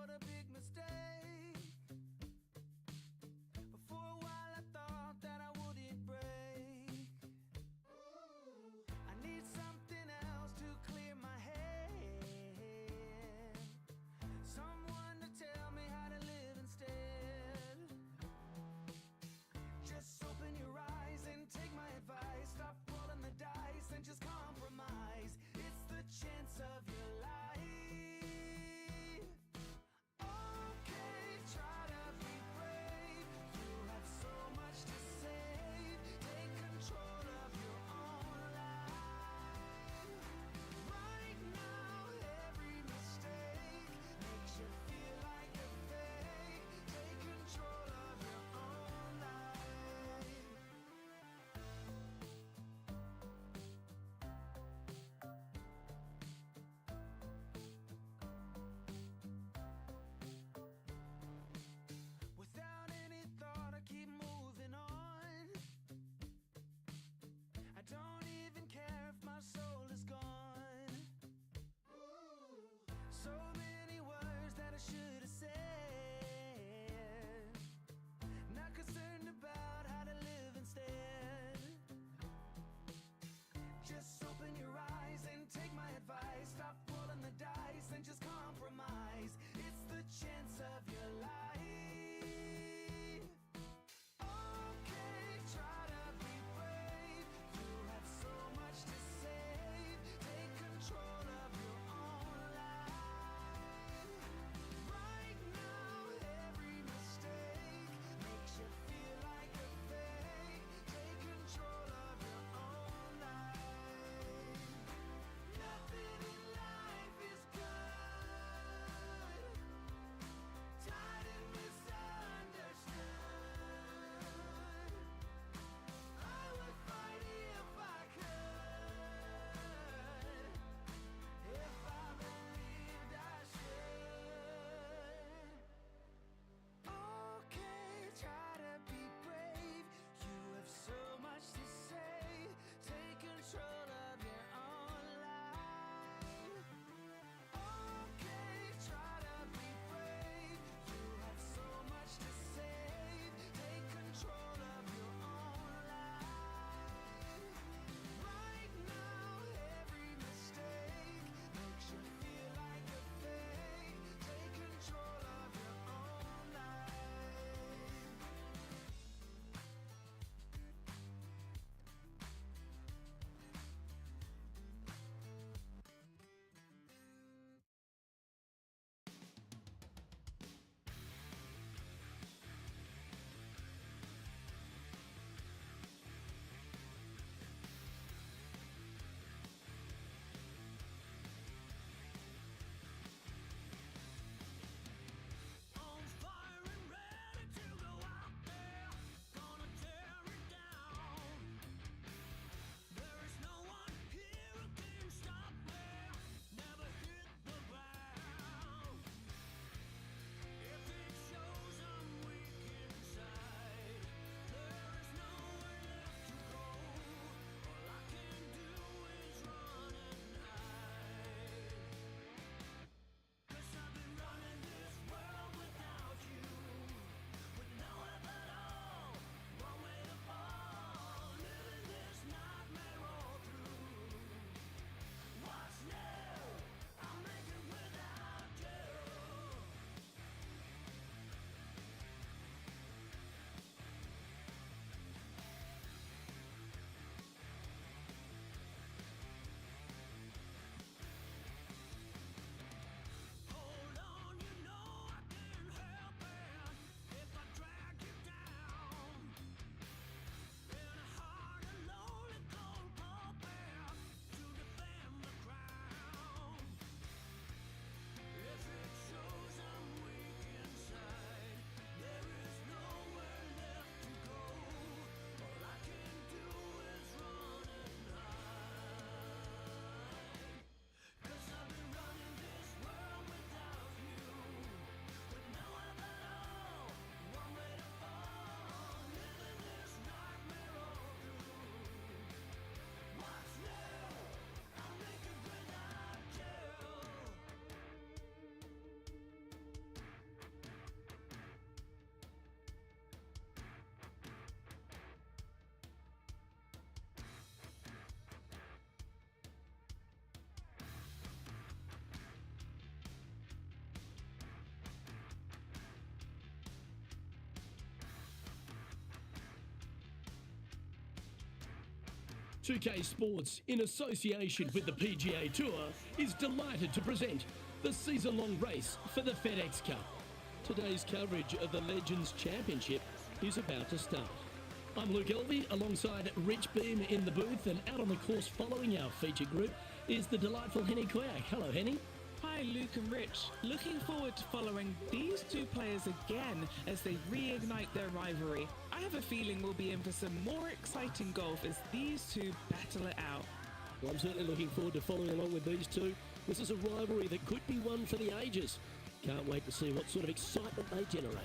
what a big mistake. But for a while I thought that I wouldn't break. I need something else to clear my head, someone to tell me how to live instead. Just open your eyes and take my advice. Stop rolling the dice and just compromise. It's the chance of your life. Okay, try to be brave. You have so much to save. Take control of your own life. Right now, every mistake makes you feel like a fake. Take control of your own life. Without any thought, I keep moving on. I don't even care if my soul is gone. So many words that I should have said. Not concerned about how to live instead. Just open your eyes and take my advice. Stop rolling the dice and just compromise. It's the chance of your life. Okay, try to be brave. You have so much to save. Take control of your own life. 2K Sports, in association with the PGA Tour, is delighted to present the season-long race for the FedEx Cup. Today's coverage of the Legends Championship is about to start. I'm Luke Elvey, alongside Rich Beam in the booth, and out on the course following our feature group is the delightful Henny Quack. Hello, Henny. Hi, Luke and Rich. Looking forward to following these two players again as they reignite their rivalry. I have a feeling we'll be in for some more exciting golf as these two battle it out. Well, I'm certainly looking forward to following along with these two. This is a rivalry that could be one for the ages. Can't wait to see what sort of excitement they generate.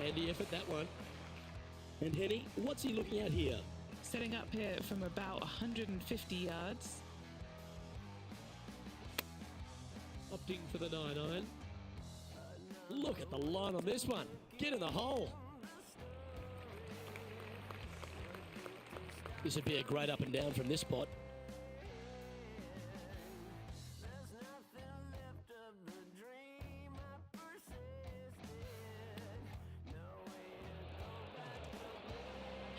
Handy effort, that one. And Henny, what's he looking at here? Setting up here from about 150 yards. Opting for the 9-iron. Look at the line on this one. Get in the hole. This would be a great up and down from this spot.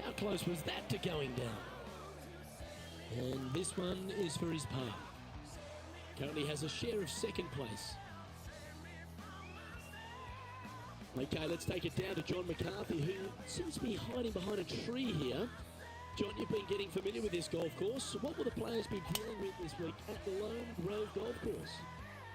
How close was that to going down? And this one is for his par. Currently has a share of second place. Okay, let's take it down to John McCarthy, who seems to be hiding behind a tree here. John, you've been getting familiar with this golf course. What will the players be dealing with this week at the Lone Grove Golf Course?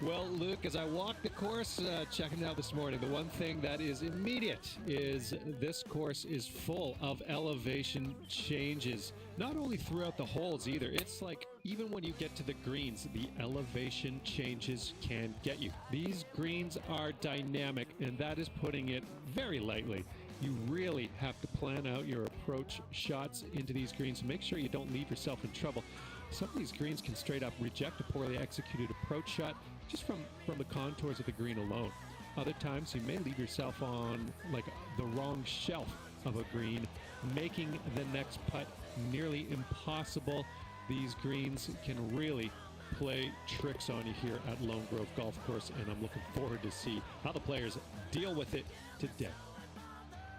Well, Luke, as I walked the course, checking it out this morning, the one thing that is immediate is this course is full of elevation changes. Not only throughout the holes either. It's like even when you get to the greens, the elevation changes can get you. These greens are dynamic, and that is putting it very lightly. You really have to plan out your approach shots into these greens and make sure you don't leave yourself in trouble. Some of these greens can straight up reject a poorly executed approach shot just from the contours of the green alone. Other times you may leave yourself on like the wrong shelf of a green, making the next putt nearly impossible. These greens can really play tricks on you here at Lone Grove Golf Course, and I'm looking forward to see how the players deal with it today.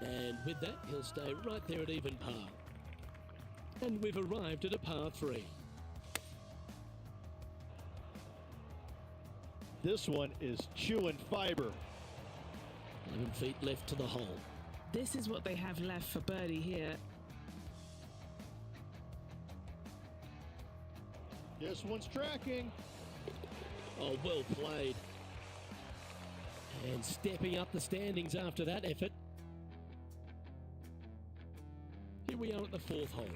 And with that, he'll stay right there at even par. And we've arrived at a par 3. This one is chewing fiber. 11 feet left to the hole. This is what they have left for birdie here. This one's tracking. Oh, well played. And stepping up the standings after that effort. Here we are at the 4th hole.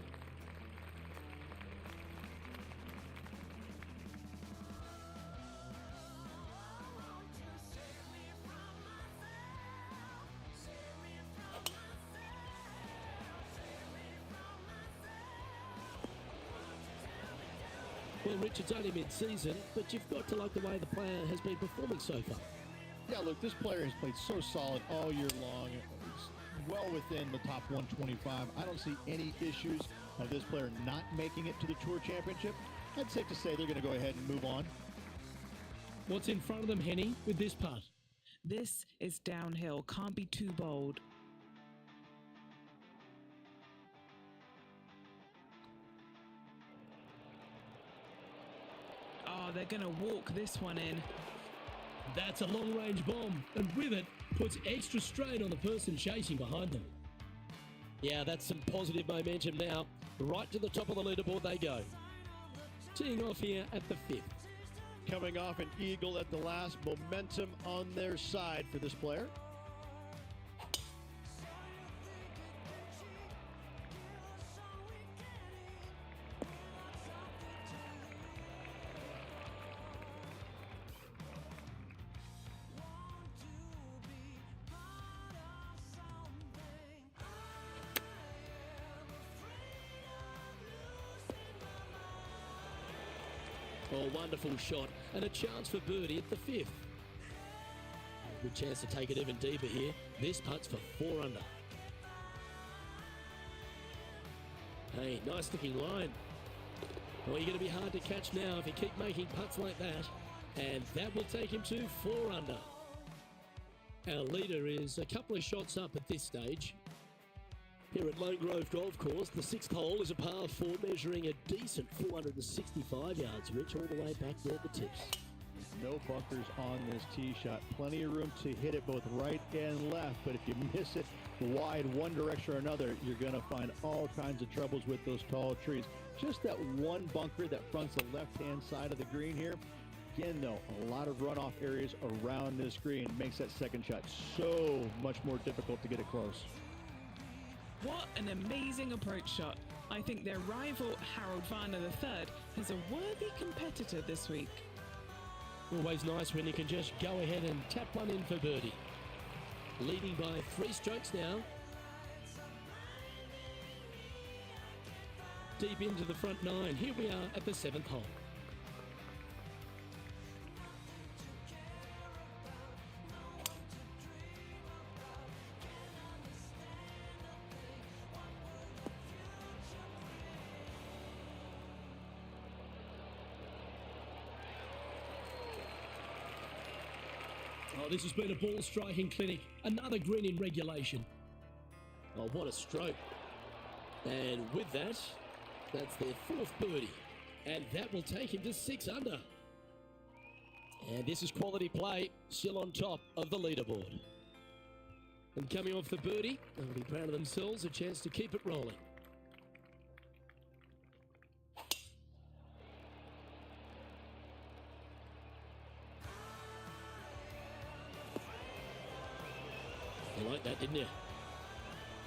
Well, Richard's only mid-season, but you've got to like the way the player has been performing so far. Yeah, look, this player has played so solid all year long. He's well within the top 125. I don't see any issues of this player not making it to the Tour Championship. I'd safe to say they're going to go ahead and move on. What's in front of them, Henny, with this putt? This is downhill. Can't be too bold. Oh, they're going to walk this one in. That's a long-range bomb, and with it, puts extra strain on the person chasing behind them. Yeah, that's some positive momentum now. Right to the top of the leaderboard they go. Teeing off here at the 5th. Coming off an eagle at the last, momentum on their side for this player. Oh, wonderful shot, and a chance for birdie at the 5th. Good chance to take it even deeper here. This putt's for 4 under. Hey, nice looking line. Well, you're going to be hard to catch now if you keep making putts like that. And that will take him to 4 under. Our leader is a couple of shots up at this stage. Here at Lone Grove Golf Course, the 6th hole is a par 4 measuring a decent 465 yards, Rich, all the way back there at the tips. No bunkers on this tee shot. Plenty of room to hit it both right and left, but if you miss it wide one direction or another, you're going to find all kinds of troubles with those tall trees. Just that one bunker that fronts the left-hand side of the green here. Again, though, a lot of runoff areas around this green makes that second shot so much more difficult to get it close. What an amazing approach shot. I think their rival, Harold Varner III, is a worthy competitor this week. Always nice when you can just go ahead and tap one in for birdie. Leading by 3 strokes now. Deep into the front 9. Here we are at the 7th hole. Oh, this has been a ball striking clinic. Another green in regulation. Oh, what a stroke. And with that, that's their 4th birdie. And that will take him to 6 under. And this is quality play, still on top of the leaderboard. And coming off the birdie, they'll be proud of themselves, a chance to keep it rolling. You like that, didn't you?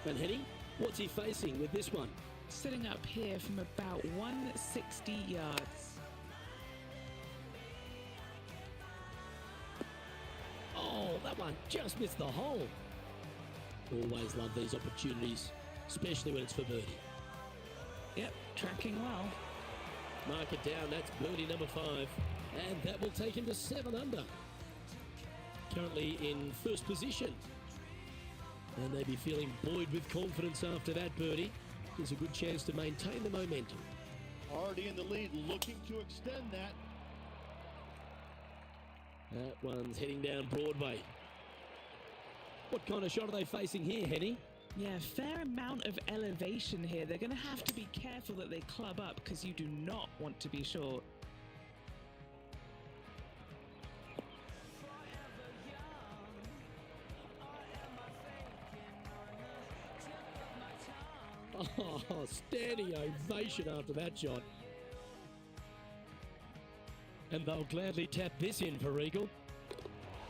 And Henny, what's he facing with this one? Sitting up here from about 160 yards. Oh, that one just missed the hole. Always love these opportunities, especially when it's for birdie. Yep, tracking well. Mark it down, that's birdie number 5. And that will take him to 7 under. Currently in first position. And they'd be feeling buoyed with confidence after that birdie. There's a good chance to maintain the momentum. Already in the lead, looking to extend that. That one's heading down Broadway. What kind of shot are they facing here, Henny? Yeah, fair amount of elevation here. They're going to have to be careful that they club up because you do not want to be short. Oh, standing ovation after that shot. And they'll gladly tap this in for Eagle.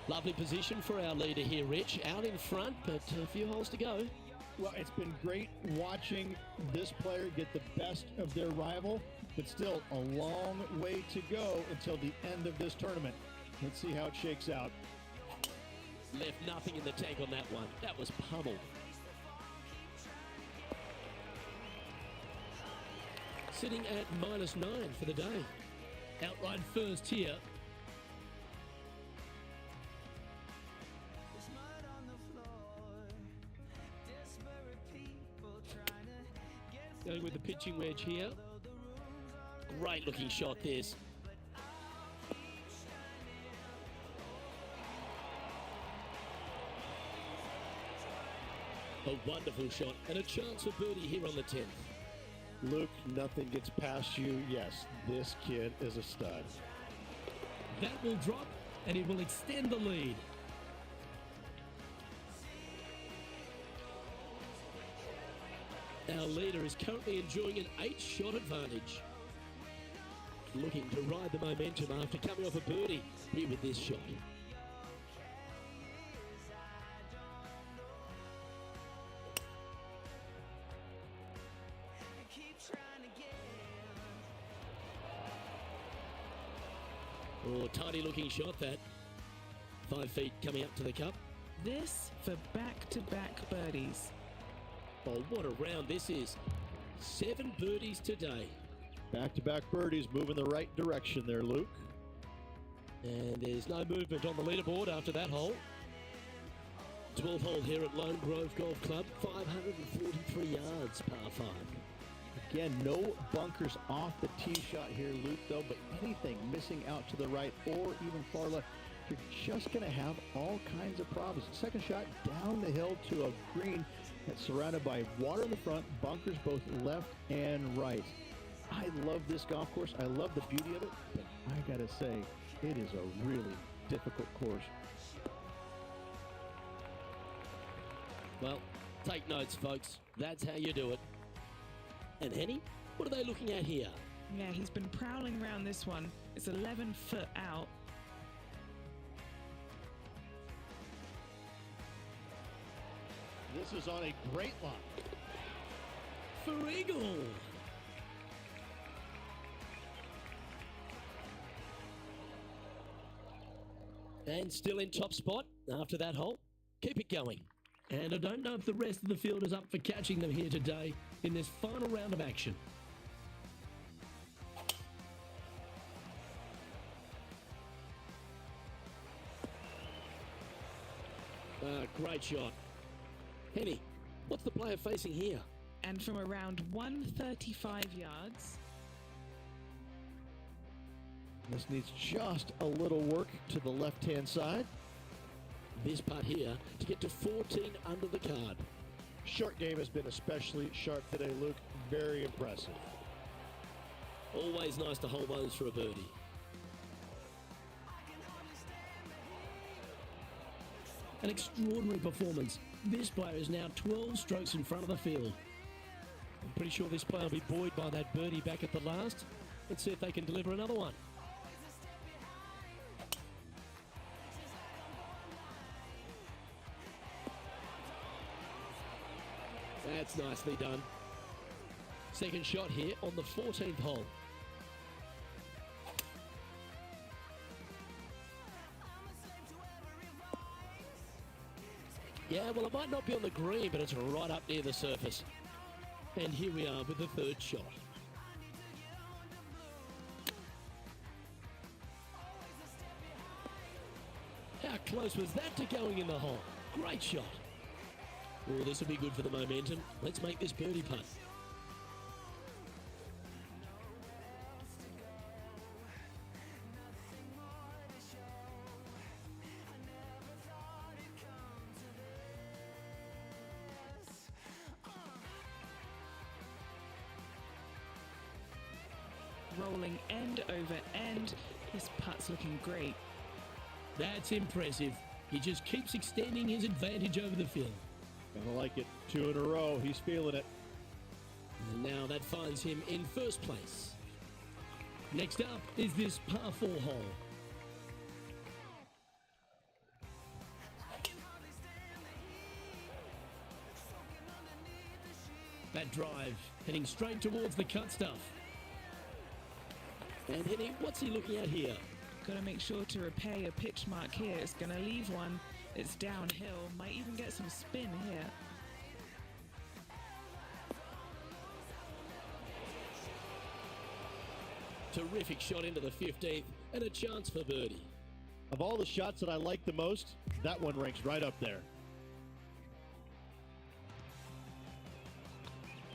Lovely position for our leader here, Rich. Out in front, but a few holes to go. Well, it's been great watching this player get the best of their rival, but still a long way to go until the end of this tournament. Let's see how it shakes out. Left nothing in the tank on that one. That was pummeled. Sitting at -9 for the day. Outright first here. There's mud on the floor. Desperate people trying to get Going with the pitching wedge here. Great looking shot this. A wonderful shot and a chance for birdie here on the 10th. Luke, nothing gets past you. Yes, this kid is a stud. That will drop and it will extend the lead. Our leader is currently enjoying an 8-shot advantage. Looking to ride the momentum after coming off a birdie here with this shot. keep trying to get Oh, tiny looking shot that. 5 feet coming up to the cup. This for back-to-back birdies. Oh, what a round this is. 7 birdies today. Back-to-back birdies moving the right direction there, Luke. And there's no movement on the leaderboard after that hole. 12th hole here at Lone Grove Golf Club, 543 yards, par 5. Again, no bunkers off the tee shot here, Luke, though, but anything missing out to the right or even far left, you're just going to have all kinds of problems. Second shot down the hill to a green that's surrounded by water in the front, bunkers both left and right. I love this golf course. I love the beauty of it, but I got to say, it is a really difficult course. Well, take notes, folks. That's how you do it. And Henny, what are they looking at here? Yeah, he's been prowling around this one. It's 11 foot out. This is on a great line. For eagle. And still in top spot after that hole. Keep it going. And I don't know if the rest of the field is up for catching them here today in this final round of action. Great shot. Henny, what's the player facing here? And from around 135 yards. This needs just a little work to the left-hand side. This putt here to get to 14 under the card. Short game has been especially sharp today, Luke. Very impressive. Always nice to hold those for a birdie. An extraordinary performance. This player is now 12 strokes in front of the field. I'm pretty sure this player will be buoyed by that birdie back at the last. Let's see if they can deliver another one. That's nicely done. Second shot here on the 14th hole. Yeah, well, it might not be on the green, but it's right up near the surface. And here we are with the third shot. How close was that to going in the hole? Great shot. Oh, this will be good for the momentum. Let's make this birdie putt. Rolling end over end. This putt's looking great. That's impressive. He just keeps extending his advantage over the field. Gonna like it. 2 in a row. He's feeling it. And now that finds him in first place. Next up is this par 4 hole. That drive heading straight towards the cut stuff. And Henny, what's he looking at here? Got to make sure to repair your pitch mark here. It's going to leave one. It's downhill. Might even get some spin here. Terrific shot into the 15th and a chance for birdie. Of all the shots that I like the most, that one ranks right up there.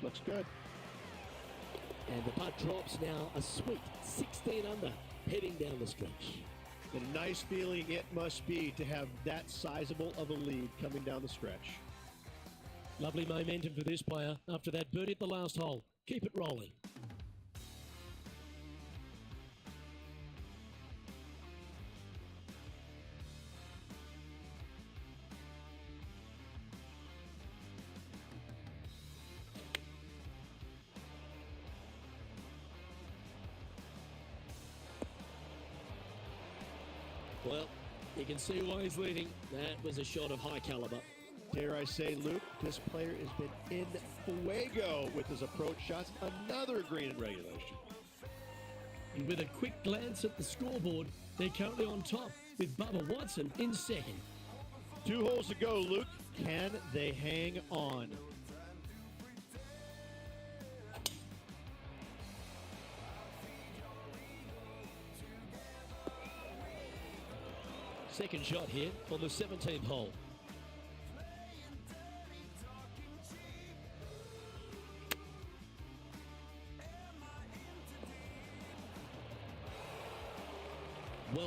Looks good. And the putt drops now a sweet 16 under, heading down the stretch. And a nice feeling it must be to have that sizable of a lead coming down the stretch. Lovely momentum for this player after that birdie at the last hole. Keep it rolling. Well, you can see why he's leading. That was a shot of high caliber. Dare I say, Luke, this player has been in fuego with his approach shots. Another green in regulation. And with a quick glance at the scoreboard, they're currently on top with Bubba Watson in second. 2 holes to go, Luke. Can they hang on? Second shot here on the 17th hole.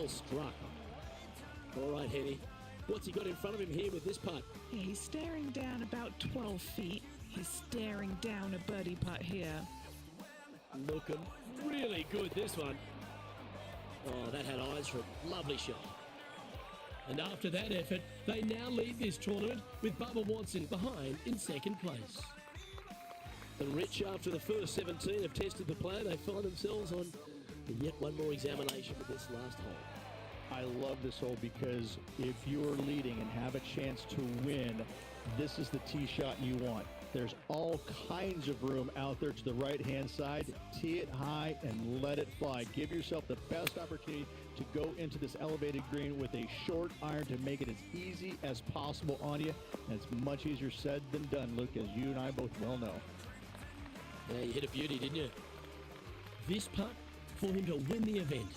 well struck. All right, Henny. What's he got in front of him here with this putt? Yeah, he's staring down about 12 feet. He's staring down a birdie putt here. Looking really good, this one. Oh, that had eyes for a lovely shot. And after that effort, they now lead this tournament with Bubba Watson behind in second place. And Rich, after the first 17 have tested the plan, they find themselves on yet one more examination with this last hole. I love this hole because if you're leading and have a chance to win, this is the tee shot you want. There's all kinds of room out there to the right-hand side. Tee it high and let it fly. Give yourself the best opportunity to go into this elevated green with a short iron to make it as easy as possible on you. And it's much easier said than done, Luke, as you and I both well know. Yeah, you hit a beauty, didn't you? This putt for him to win the event.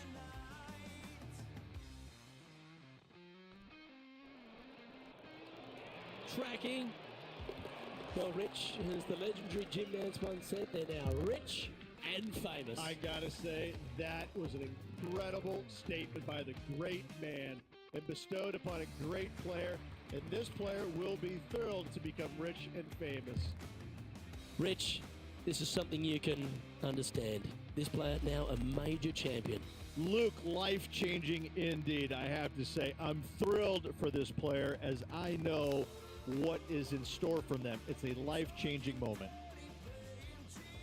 Tracking. Well, Rich, as the legendary Jim Nance once said, they're now rich and famous. I gotta say, that was an incredible statement by the great man and bestowed upon a great player, and this player will be thrilled to become rich and famous. Rich, this is something you can understand. This player now a major champion. Luke, life-changing indeed, I have to say. I'm thrilled for this player as I know what is in store from them. It's a life-changing moment.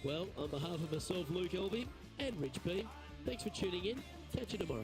Well, on behalf of myself, Luke Elvey, and Rich P, thanks for tuning in. Catch you tomorrow.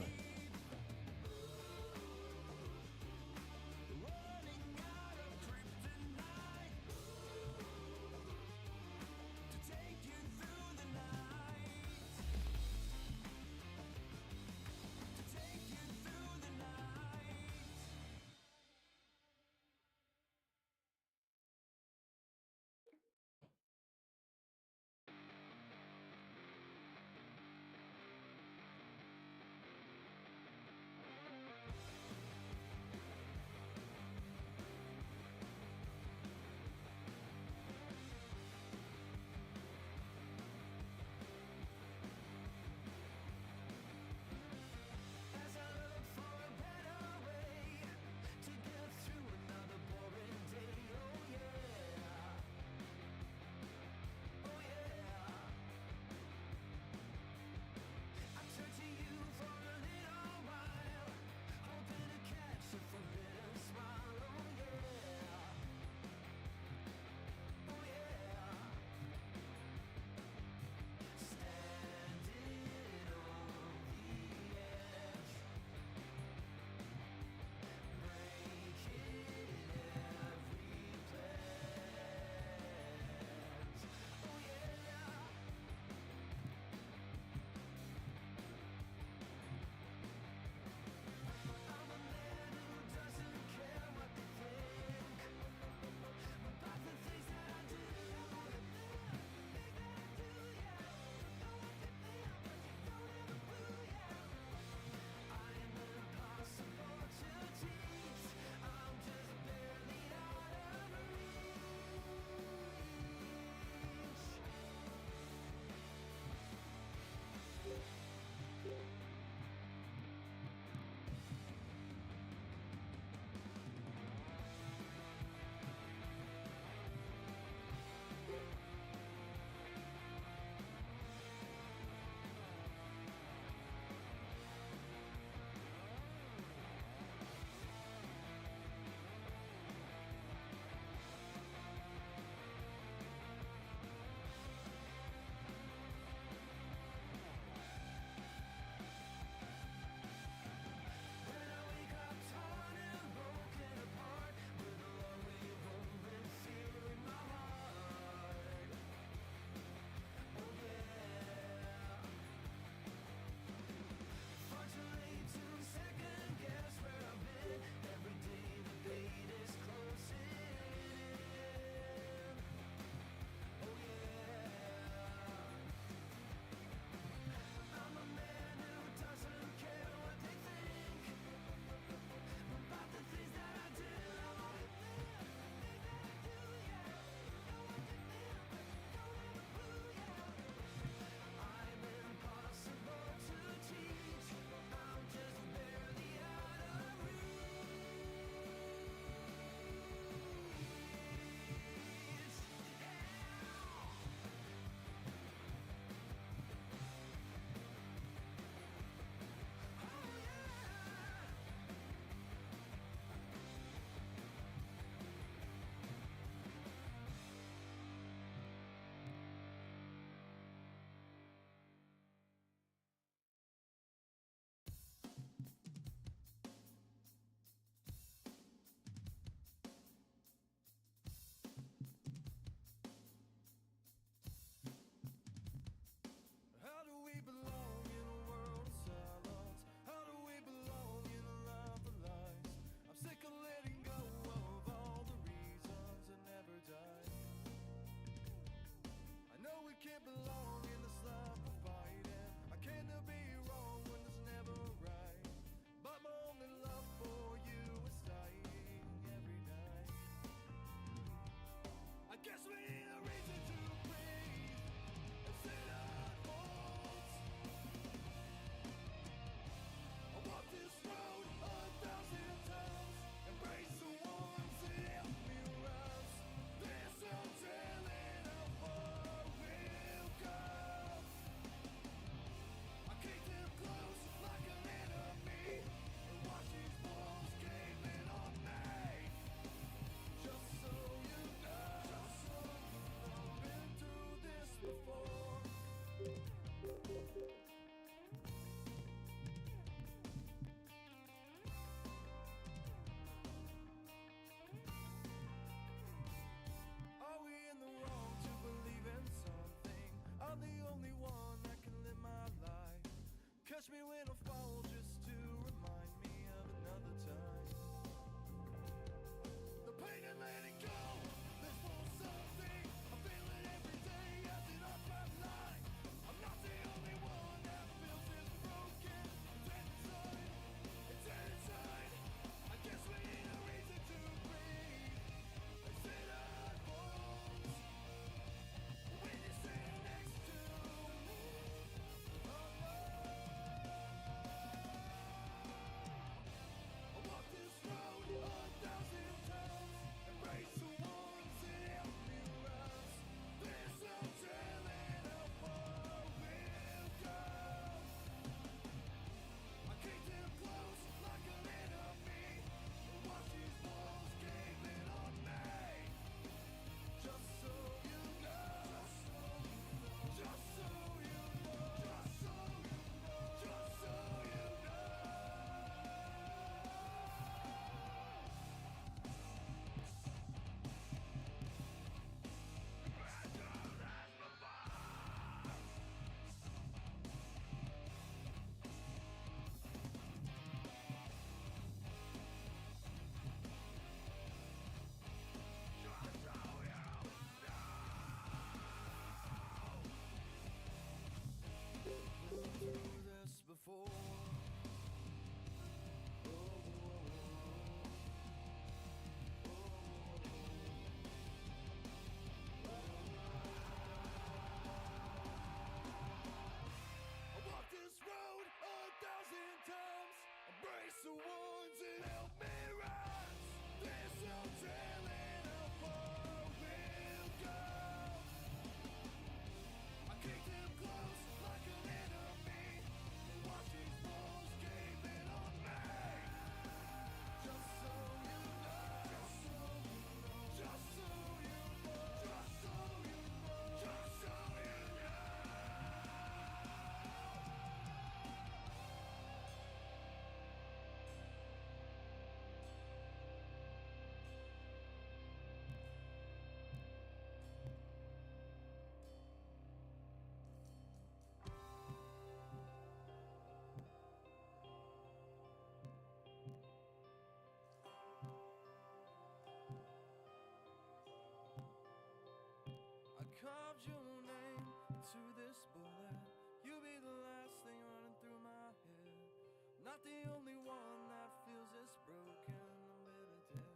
the only one that feels this broken and bitter down.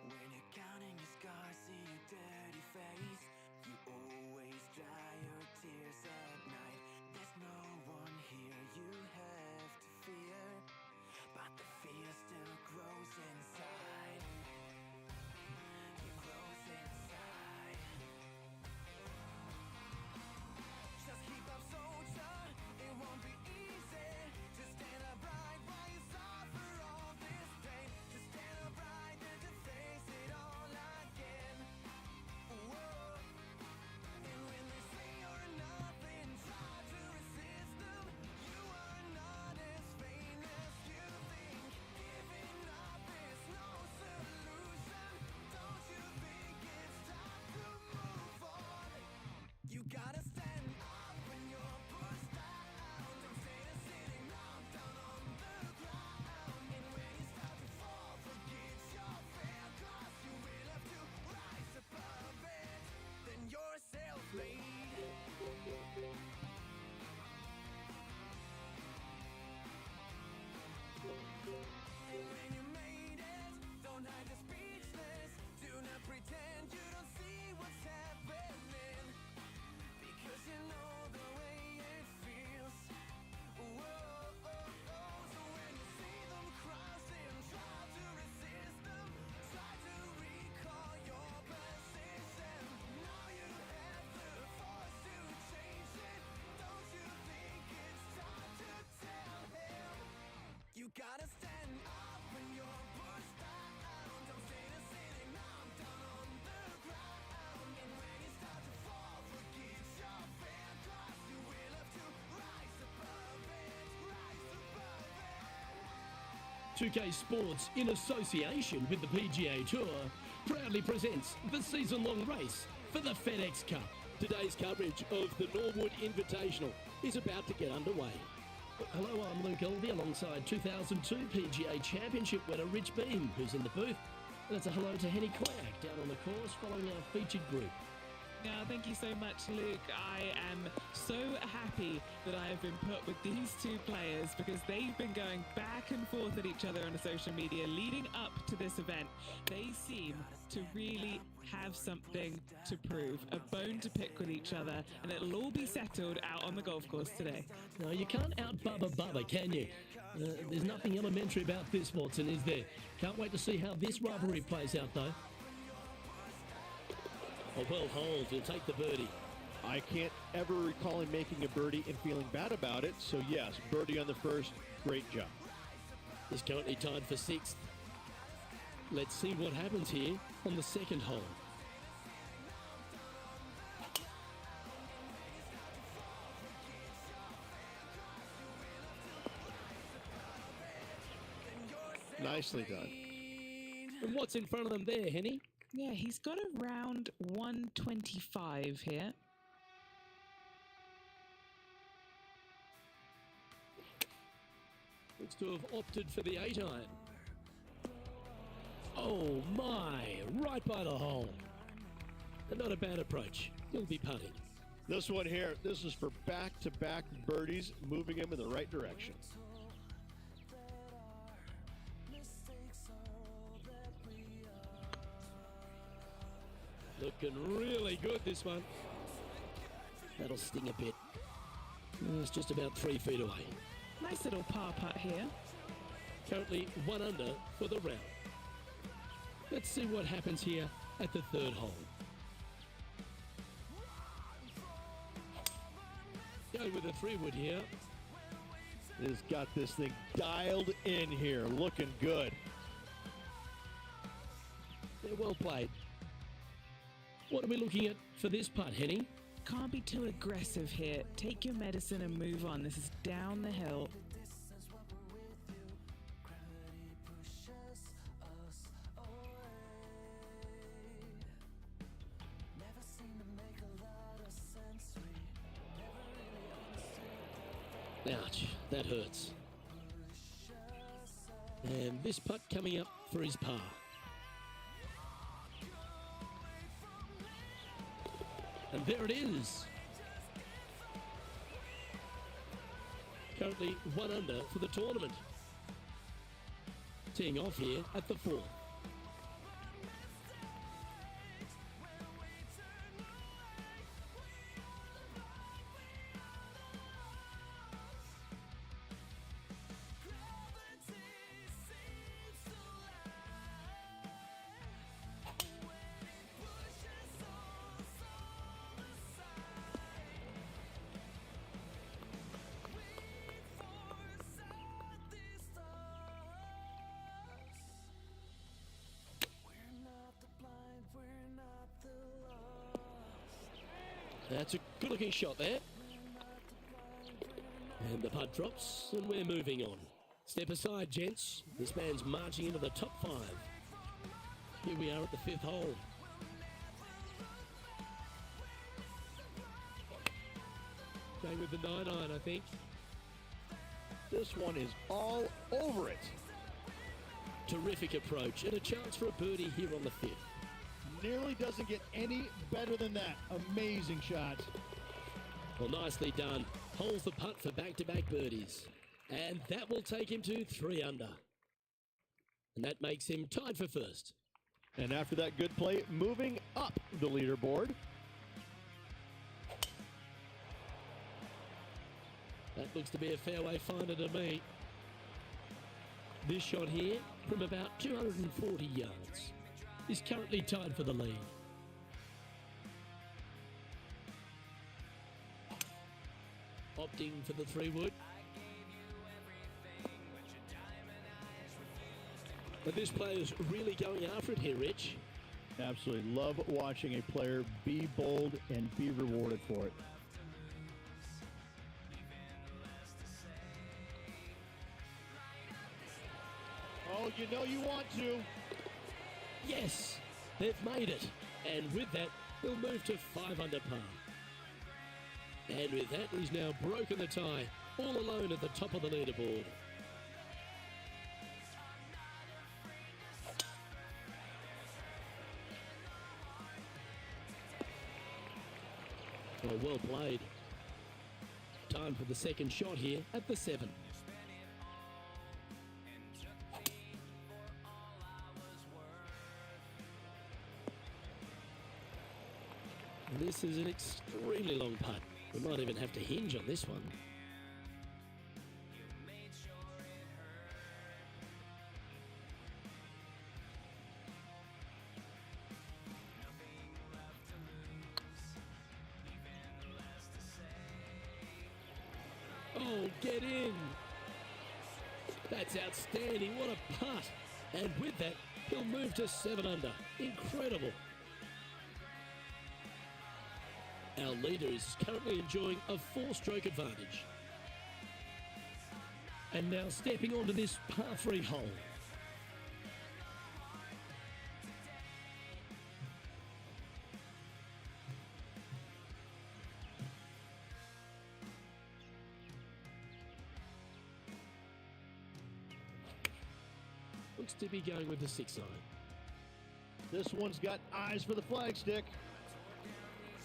When you're counting your scars, see your dirty face. You always dry your tears at night. There's no one here you have to fear, but the fear still grows inside. It grows inside. Just keep up, soldier. It won't be easy. Just stand upright while you suffer all this pain. Just stand upright and to face it all again. Whoa. And when they say you're nothing, try to resist them. You are not as vain as you think. Giving up is no solution. Don't you think it's time to move on? You gotta stand up when you're pushed down. Don't stay there sitting down on the ground. And when you start to fall, forget your fear, 'cause you will have to rise above it. Then you're self-made. And when you made it, don't hide the speechless. Do not pretend you don't see what's happening, because you know the way it feels. Whoa, oh, oh. So when you see them crossing, try to resist them. Try to recall your position. Now you have the force to change it. Don't you think it's time to tell him? You gotta stand up when you're pushed down. Don't stay there sitting down on the ground. And when you start to fall, forget your fear, 'cause you will have to rise above it. Rise above it. 2K Sports, in association with the PGA Tour, proudly presents the season-long race for the FedEx Cup. Today's coverage of the Norwood Invitational is about to get underway. Hello, I'm Luke Elvey alongside 2002 PGA Championship winner Rich Beam, who's in the booth. And it's a hello to Henny Quack down on the course following our featured group. Now, thank you so much, Luke. I am so happy that I have been put with these two players because they've been going back and forth at each other on the social media leading up to this event. They seem to really have something to prove, a bone to pick with each other, and it'll all be settled out on the golf course today. No, you can't out-Bubba Bubba, can you? There's nothing elementary about this, Watson, is there? Can't wait to see how this rivalry plays out, though. Oh, well, Holes will take the birdie. I can't ever recall him making a birdie and feeling bad about it. So yes, birdie on the first, great job. He's currently tied for 6th. Let's see what happens here on the second hole. Nicely done. And what's in front of them there, Henny? Yeah, he's got around 125 here. Looks to have opted for the 8-iron. Oh my, right by the hole. And not a bad approach. He'll be putting. This one here, this is for back-to-back birdies, moving him in the right direction. Looking really good, this one. That'll sting a bit. It's just about 3 feet away. Nice little par putt here. Currently 1 under for the round. Let's see what happens here at the third hole. Go with a 3-wood here. Has got this thing dialed in here, looking good. They're well played. What are we looking at for this putt, Henny? Can't be too aggressive here. Take your medicine and move on. This is down the hill. Ouch, that hurts. And this putt coming up for his par. And there it is. Currently 1 under for the tournament. Teeing off here at the 4th. That's a good-looking shot there. And the putt drops, and we're moving on. Step aside, gents. This man's marching into the top 5. Here we are at the 5th hole. Going with the 9-iron, I think. This one is all over it. Terrific approach, and a chance for a birdie here on the 5th. Nearly doesn't get any better than that. Amazing shot. Well, nicely done. Holds the putt for back-to-back birdies. And that will take him to 3 under. And that makes him tied for first. And after that good play, moving up the leaderboard. That looks to be a fairway finder to me. This shot here, from about 240 yards, is currently tied for the lead. Opting for the 3-wood. But this player's really going after it here, Rich. Absolutely love watching a player be bold and be rewarded for it. Oh, you know you want to. Yes, they've made it. And with that, he'll move to 5 under par. And with that, he's now broken the tie, all alone at the top of the leaderboard. Oh, well played. Time for the second shot here at the 7. This is an extremely long putt. We might even have to hinge on this one. Oh, get in! That's outstanding. What a putt. And with that, he'll move to 7 under. Incredible. Our leader is currently enjoying a 4-stroke advantage. And now stepping onto this par 3 hole. Looks to be going with the 6-iron. This one's got eyes for the flagstick.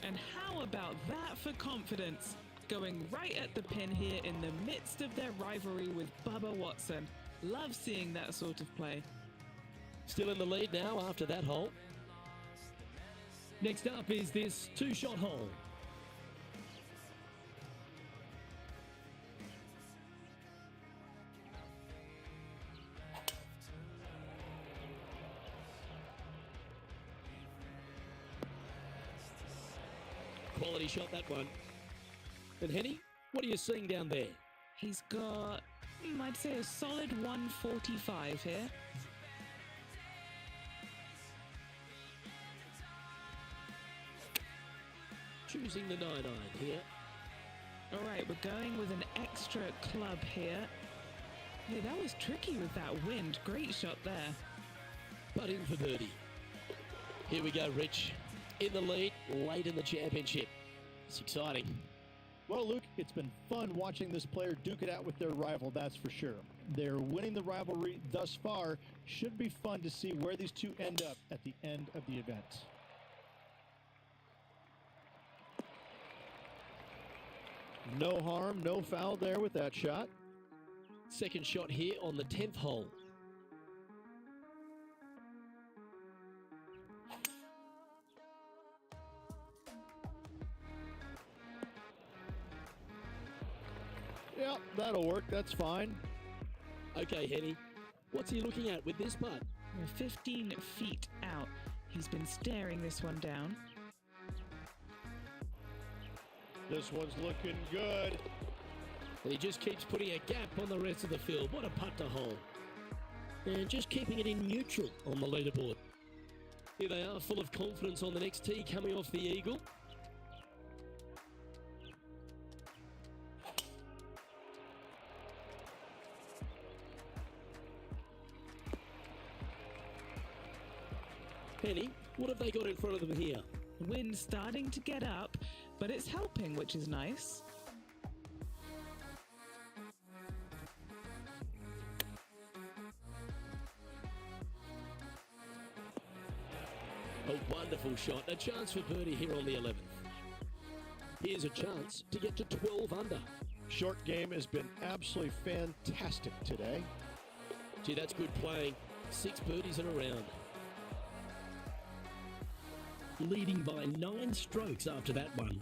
And how about that for confidence? Going right at the pin here in the midst of their rivalry with Bubba Watson. Love seeing that sort of play. Still in the lead now after that hole. Next up is this 2-shot hole. Quality shot, that one. And Henny, what are you seeing down there? He's got, I'd say, a solid 145 here. Choosing the 9-iron here. All right, we're going with an extra club here. Yeah, that was tricky with that wind. Great shot there. But in for birdie. Here we go, Rich. In the lead, late in the championship. It's exciting. Well, Luke, it's been fun watching this player duke it out with their rival, that's for sure. They're winning the rivalry thus far. Should be fun to see where these two end up at the end of the event. No harm, no foul there with that shot. Second shot here on the 10th hole. Yeah, that'll work. That's fine. Okay, Henny, what's he looking at with this putt? We're 15 feet out. He's been staring this one down. This one's looking good. And he just keeps putting a gap on the rest of the field. What a putt to hole. And just keeping it in neutral on the leaderboard. Here they are, full of confidence on the next tee, coming off the eagle. Penny, what have they got in front of them here? The wind's starting to get up, but it's helping, which is nice. A wonderful shot, a chance for birdie here on the 11th. Here's a chance to get to 12 under. Short game has been absolutely fantastic today. Gee, that's good playing. 6 birdies in a round. Leading by 9 strokes after that one.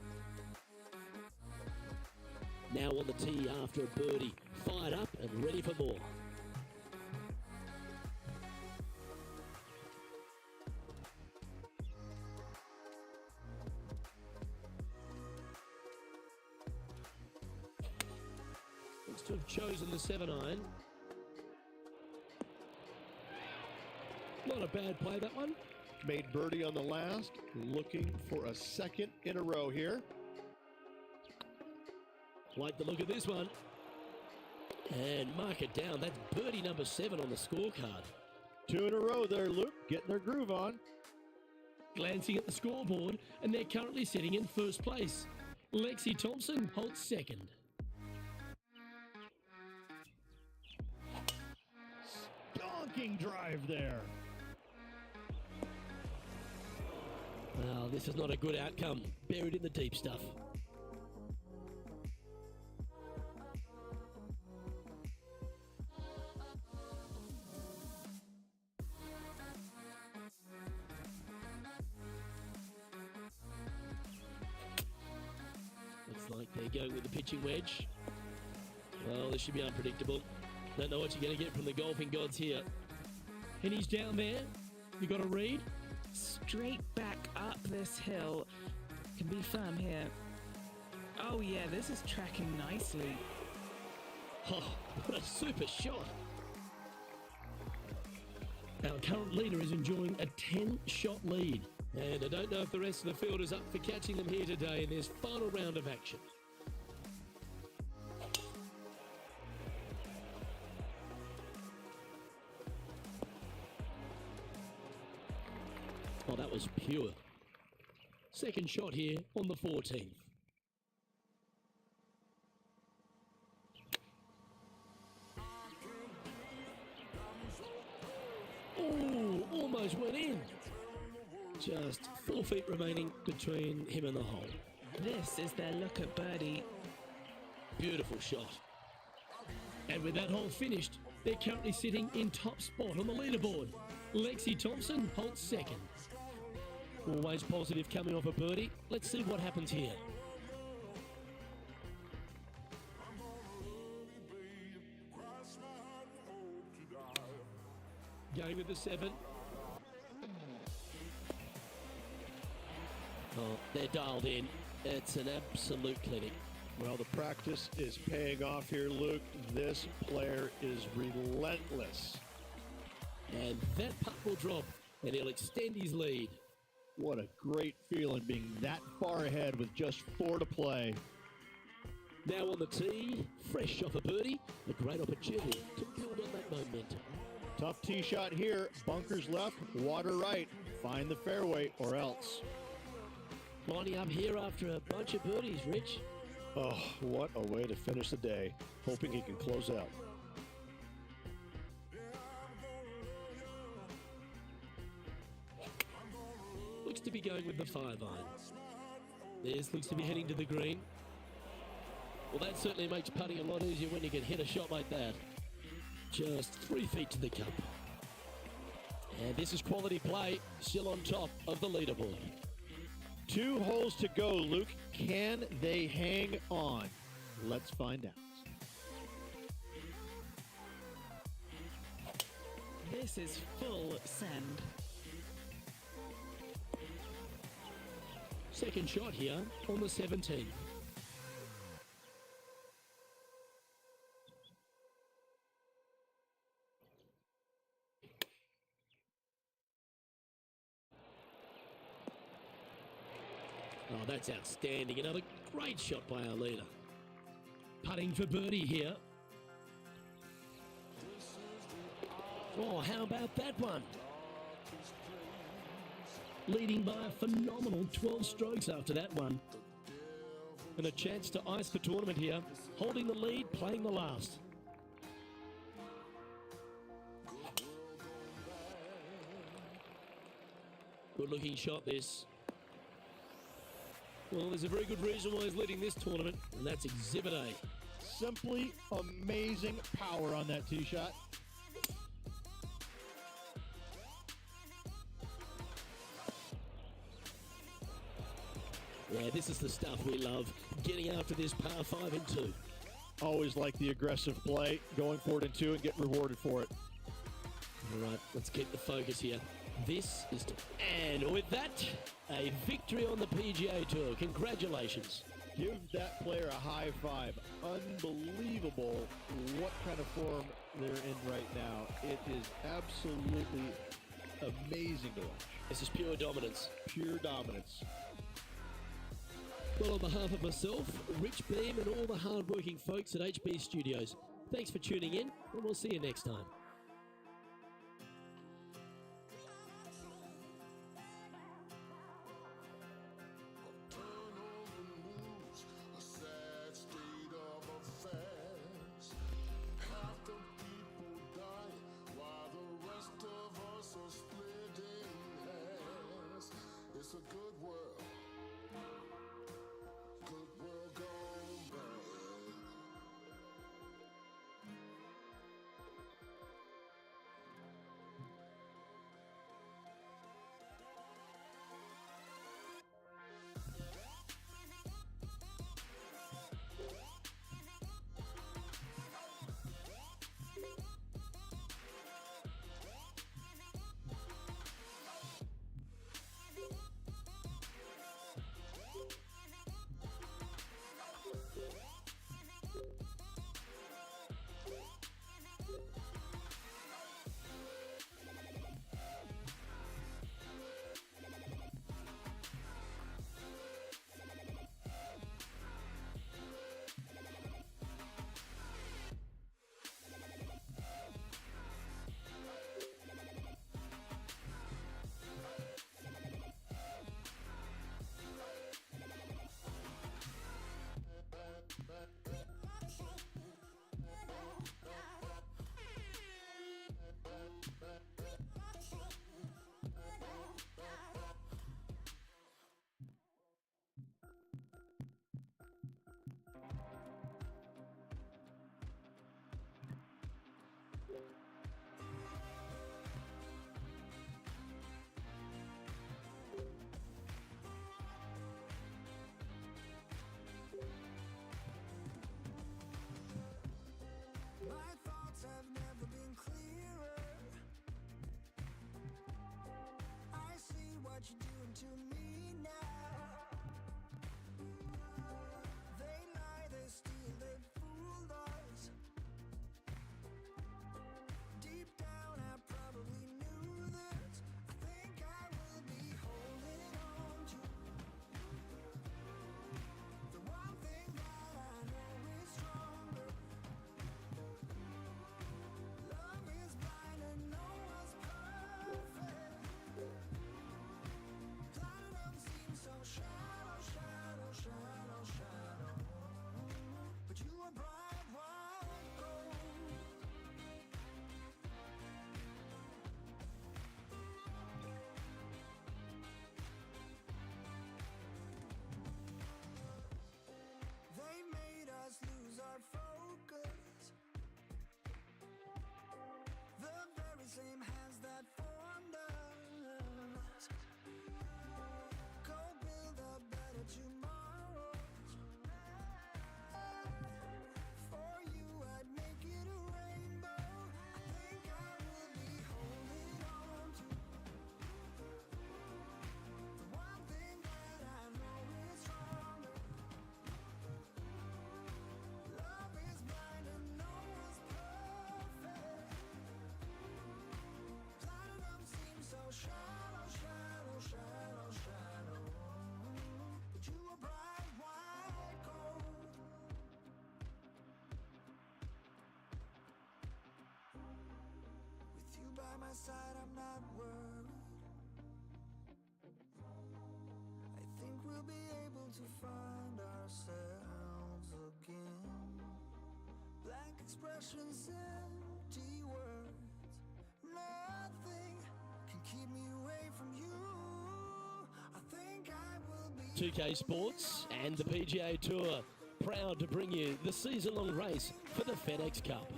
Now on the tee after a birdie, fired up and ready for more. Looks to have chosen the 7-iron. Not a bad play, that one. Made birdie on the last, looking for a second in a row here. Like the look of this one. And mark it down. That's birdie number 7 on the scorecard. 2 in a row there, Luke, getting their groove on. Glancing at the scoreboard, and they're currently sitting in first place. Lexi Thompson holds second. Stonking drive there. Well, this is not a good outcome. Buried in the deep stuff. Looks like they're going with the pitching wedge. Well, this should be unpredictable. Don't know what you're going to get from the golfing gods here. And he's down there. You got a read? Straight back up this hill. Can be firm here. Oh yeah, this is tracking nicely. Oh, what a super shot. Our current leader is enjoying a 10-shot lead. And I don't know if the rest of the field is up for catching them here today in this final round of action. Oh, that was pure. Second shot here on the 14th. Oh, almost went in. Just 4 feet remaining between him and the hole. This is their look at birdie. Beautiful shot. And with that hole finished, they're currently sitting in top spot on the leaderboard. Lexi Thompson holds second. Always positive coming off a birdie. Let's see what happens here. Going with the 7. Oh, they're dialed in. It's an absolute clinic. Well, the practice is paying off here, Luke. This player is relentless. And that putt will drop, and he'll extend his lead. What a great feeling being that far ahead with just 4 to play. Now on the tee, fresh off a birdie, a great opportunity to build on that momentum. Tough tee shot here. Bunkers left, water right. Find the fairway or else. Lining up here after a bunch of birdies, Rich. Oh, what a way to finish the day. Hoping he can close out. Looks to be going with the 5-iron. This looks to be heading to the green. Well, that certainly makes putting a lot easier when you can hit a shot like that. Just 3 feet to the cup. And this is quality play, still on top of the leaderboard. 2 holes to go, Luke. Can they hang on? Let's find out. This is full send. Second shot here on the 17. Oh, that's outstanding. Another great shot by our leader. Putting for birdie here. Oh, how about that one? Leading by a phenomenal 12 strokes after that one. And a chance to ice the tournament here. Holding the lead, playing the last. Good looking shot this. Well, there's a very good reason why he's leading this tournament, and that's Exhibit A. Simply amazing power on that tee shot. Yeah, this is the stuff we love. Getting after this par 5 and 2. Always like the aggressive play, going for it in 2 and getting rewarded for it. All right, let's keep the focus here. This is to... And with that, a victory on the PGA Tour. Congratulations. Give that player a high five. Unbelievable what kind of form they're in right now. It is absolutely amazing to watch. This is pure dominance. Pure dominance. Well, on behalf of myself, Rich Beam, and all the hard-working folks at HB Studios, thanks for tuning in, and we'll see you next time. A sad state of affairs. Half the people die while the rest of us are splitting hairs. It's a good world. Good world gone bad. tomorrow. For you, I'd make it a rainbow. I think I will be holding on to the one thing that I know is stronger. Love is blind and no one's perfect. Platinum seems so shallow, shallow, shallow, shallow. But you are bright white gold. With you by my side, I'm not worried. I think we'll be able to find ourselves again. Blank expressions, empty words. Nothing can keep me away from you. I think I will be 2K Sports and the PGA Tour proud to bring you the season-long race for the FedEx Cup.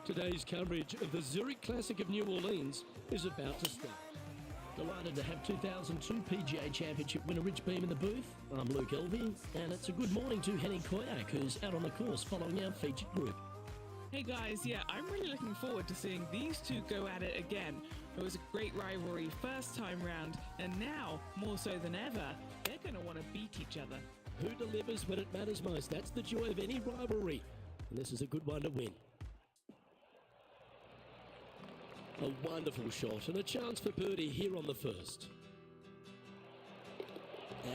Today's coverage of the Zurich Classic of New Orleans is about to start. Delighted to have 2002 PGA Championship winner Rich Beam in the booth. I'm Luke Elvey, and it's a good morning to Henning Koyak, who's out on the course following our featured group. Hey guys, yeah, I'm really looking forward to seeing these two go at it again. It was a great rivalry first time round, and now, more so than ever, they're going to want to beat each other. Who delivers when it matters most? That's the joy of any rivalry. And this is a good one to win. A wonderful shot and a chance for birdie here on the first.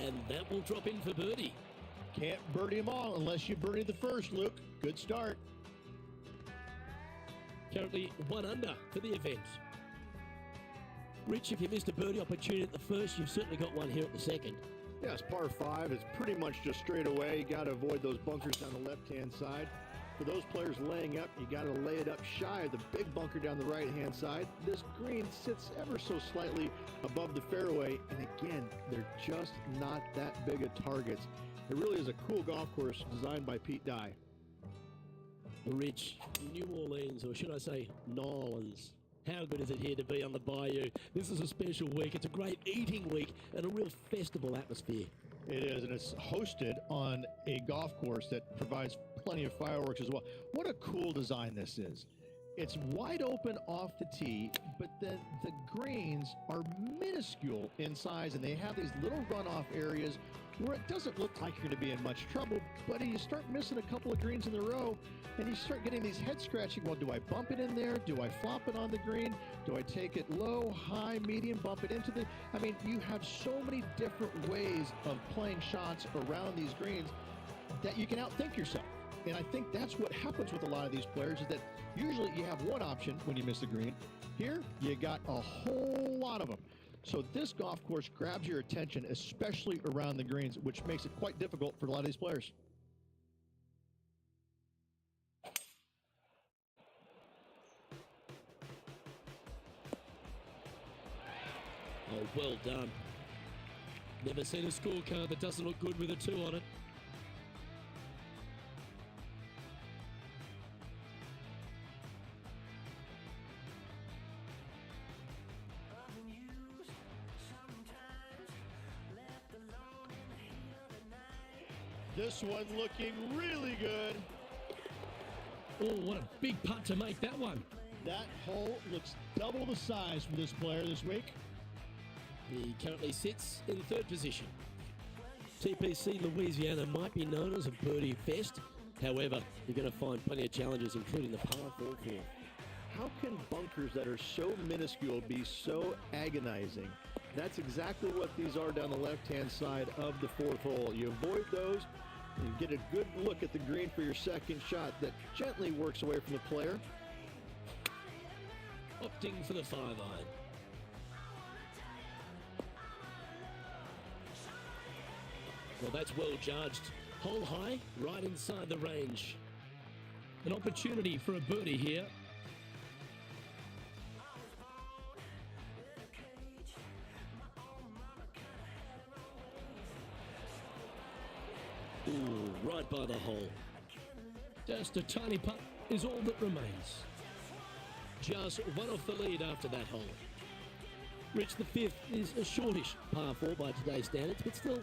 And that will drop in for birdie. Can't birdie them all unless you birdie the first, Luke. Good start. Currently 1 under for the event. Rich, if you missed a birdie opportunity at the first, you've certainly got one here at the second. Yeah, it's par 5. It's pretty much just straight away. You got to avoid those bunkers down the left-hand side. For those players laying up, you got to lay it up shy of the big bunker down the right-hand side. This green sits ever so slightly above the fairway, and again, they're just not that big of targets. It really is a cool golf course designed by Pete Dye. Rich, New Orleans, or should I say, Nolans. How good is it here to be on the bayou? This is a special week. It's a great eating week and a real festival atmosphere. It is, and it's hosted on a golf course that provides plenty of fireworks as well. What a cool design this is. It's wide open off the tee, but then the greens are minuscule in size, and they have these little runoff areas where it doesn't look like you're going to be in much trouble, but you start missing a couple of greens in a row, and you start getting these head scratching. Well, do I bump it in there? Do I flop it on the green? Do I take it low, high, medium, bump it into the... I mean, you have so many different ways of playing shots around these greens that you can outthink yourself. And I think that's what happens with a lot of these players, is that usually you have one option when you miss a green. Here, you got a whole lot of them. So this golf course grabs your attention, especially around the greens, which makes it quite difficult for a lot of these players. Oh, well done. Never seen a scorecard that doesn't look good with a 2 on it. This one looking really good. Oh, what a big putt to make that one. That hole looks double the size for this player this week. He currently sits in 3rd position. TPC Louisiana might be known as a birdie fest. However, you're going to find plenty of challenges, including the par 4 here. How can bunkers that are so minuscule be so agonizing? That's exactly what these are down the left-hand side of the 4th hole. You avoid those, you get a good look at the green for your second shot that gently works away from the player. Opting for the 5 iron. Well, that's well judged. Hole high, right inside the range. An opportunity for a birdie here. Ooh, right by the hole. Just a tiny putt is all that remains. Just one off the lead after that hole. Rich, the 5th is a shortish par 4 by today's standards, but still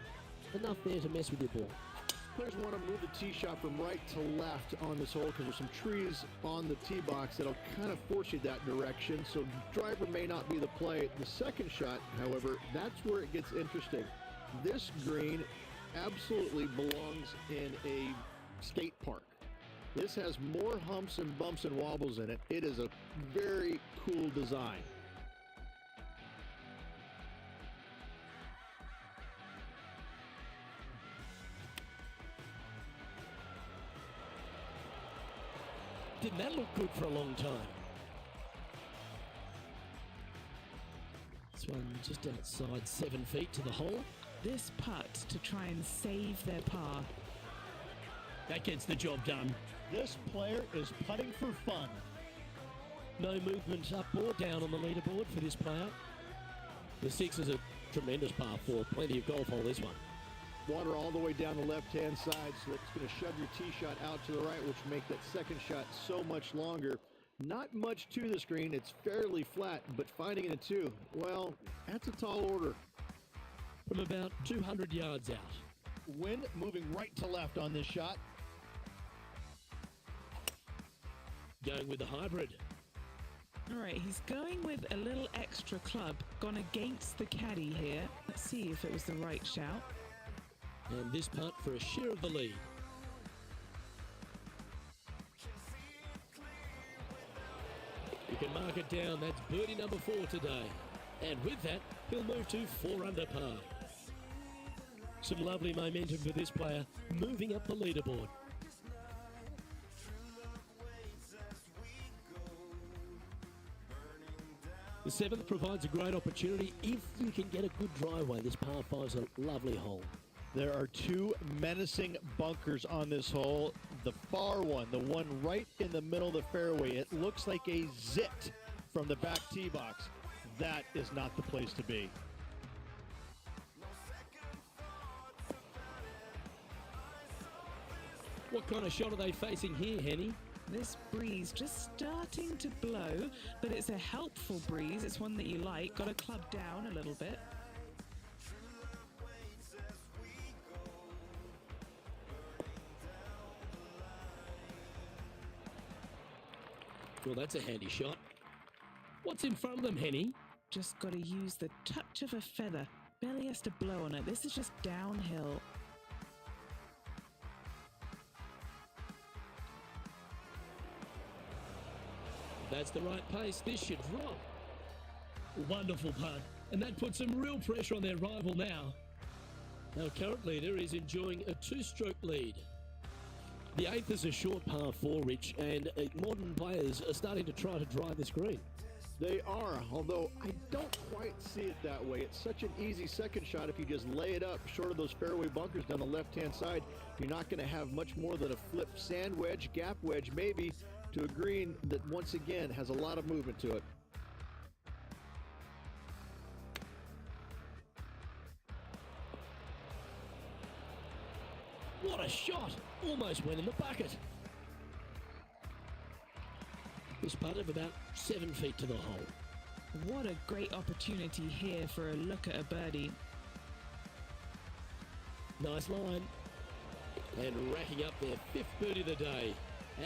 enough there to mess with your ball. Players want to move the tee shot from right to left on this hole because there's some trees on the tee box that'll kind of force you that direction. So driver may not be the play. The second shot, however, that's where it gets interesting. This green absolutely belongs in a skate park. This has more humps and bumps and wobbles in it. It is a very cool design. Didn't that look good for a long time? This one just outside 7 feet to the hole. This putt to try and save their par. That gets the job done. This player is putting for fun. No movement up or down on the leaderboard for this player. The 6 is a tremendous par 4. Plenty of golf on this one. Water all the way down the left-hand side, so it's going to shove your tee shot out to the right, which will make that second shot so much longer. Not much to this green. It's fairly flat, but finding it a 2, well, that's a tall order. From about 200 yards out. Wind moving right to left on this shot. Going with the hybrid. All right, he's going with a little extra club, gone against the caddy here. Let's see if it was the right shout. And this putt for a share of the lead. You can mark it down. That's birdie number 4 today. And with that, he'll move to 4 under par. Some lovely momentum for this player, moving up the leaderboard. The 7th provides a great opportunity if you can get a good driveway. This par 5 is a lovely hole. There are 2 menacing bunkers on this hole. The far one, the one right in the middle of the fairway, it looks like a zit from the back tee box. That is not the place to be. What kind of shot are they facing here, Henny? This breeze just starting to blow, but it's a helpful breeze. It's one that you like. Got to club down a little bit. Well, that's a handy shot. What's in front of them, Henny? Just got to use the touch of a feather. Barely has to blow on it. This is just downhill. That's the right pace. This should drop. Wonderful putt. And that puts some real pressure on their rival now. Our current leader is enjoying a 2-stroke lead. The 8th is a short par 4, Rich, and modern players are starting to try to drive this green. They are, although I don't quite see it that way. It's such an easy second shot if you just lay it up short of those fairway bunkers down the left-hand side. You're not going to have much more than a flip sand wedge, gap wedge maybe, to a green that once again has a lot of movement to it. What a shot! Almost went in the bucket. This putt of about 7 feet to the hole. What a great opportunity here for a look at a birdie. Nice line. And racking up their 5th birdie of the day.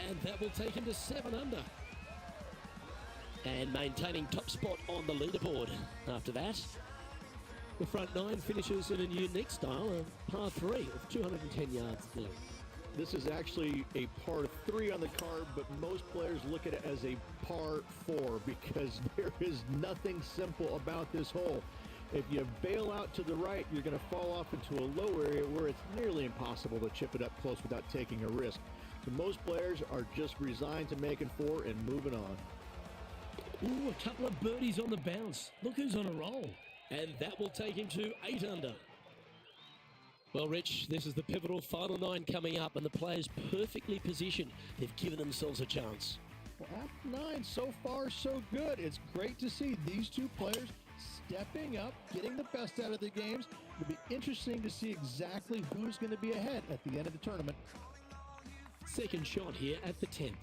And that will take him to 7 under. And maintaining top spot on the leaderboard after that. The front 9 finishes in a unique style, a par 3 of 210 yards there. This is actually a par 3 on the card, but most players look at it as a par 4 because there is nothing simple about this hole. If you bail out to the right, you're going to fall off into a low area where it's nearly impossible to chip it up close without taking a risk. So most players are just resigned to making 4 and moving on. Ooh, a couple of birdies on the bounce. Look who's on a roll. And that will take him to 8 under. Well, Rich, this is the pivotal final 9 coming up, and the players perfectly positioned. They've given themselves a chance. Well, after 9, so far so good. It's great to see these 2 players stepping up, getting the best out of the games. It'll be interesting to see exactly who's going to be ahead at the end of the tournament. Second shot here at the 10th.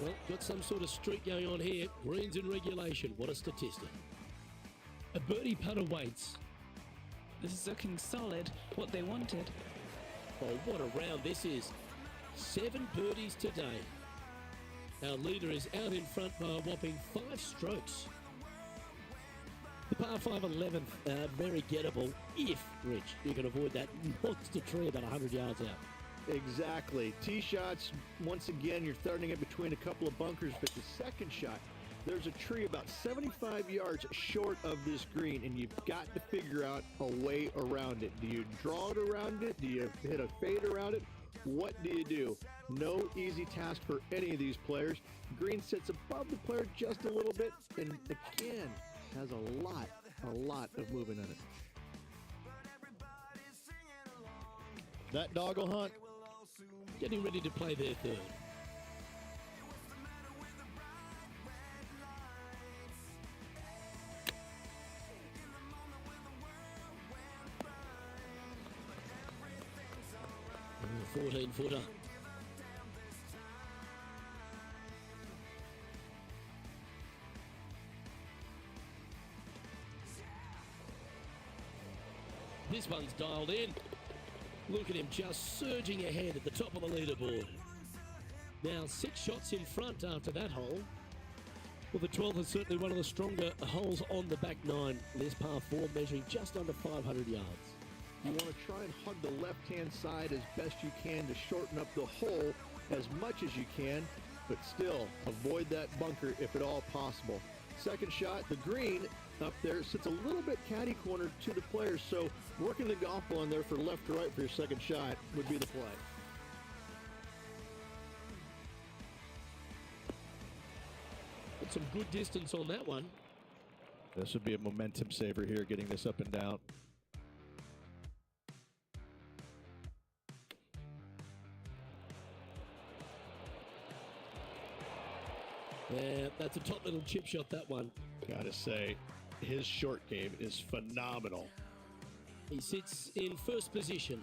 Well, got some sort of streak going on here. Greens in regulation. What a statistic. A birdie putt awaits. This is looking solid, what they wanted. Oh, what a round this is. 7 birdies today. Our leader is out in front by a whopping 5 strokes. The par 5 11th, very gettable if, Rich, you can avoid that monster tree about 100 yards out. Exactly. Tee shots, once again, you're starting it between a couple of bunkers, but the second shot, there's a tree about 75 yards short of this green, and you've got to figure out a way around it. Do you draw it around it? Do you hit a fade around it? What do you do? No easy task for any of these players. Green sits above the player just a little bit, and again, has a lot of movement in it. That doggle hunt. Getting ready to play their third. Oh, 14-footer. This one's dialed in. Look at him just surging ahead at the top of the leaderboard. Now 6 shots in front after that hole. Well, the 12th is certainly one of the stronger holes on the back 9. This par 4 measuring just under 500 yards. You want to try and hug the left-hand side as best you can to shorten up the hole as much as you can, but still avoid that bunker if at all possible. Second shot, the green up there sits a little bit caddy cornered to the players, so working the golf ball in there for left to right for your second shot would be the play. Got some good distance on that one. This would be a momentum saver here, getting this up and down. Yeah, that's a top little chip shot, that one. Gotta say, his short game is phenomenal. He sits in first position.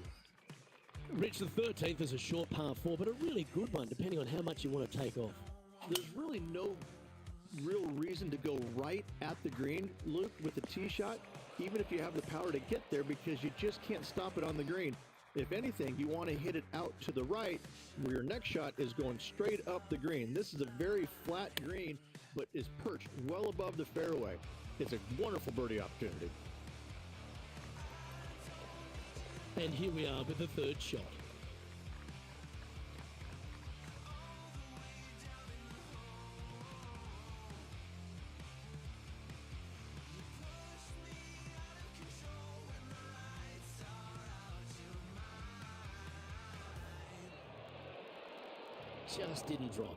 Rich, the 13th is a short par 4, but a really good one, depending on how much you want to take off. There's really no real reason to go right at the green, Luke, with the tee shot, even if you have the power to get there, because you just can't stop it on the green. If anything, you want to hit it out to the right, where your next shot is going straight up the green. This is a very flat green, but is perched well above the fairway. It's a wonderful birdie opportunity. And here we are with the third shot. Just didn't drop.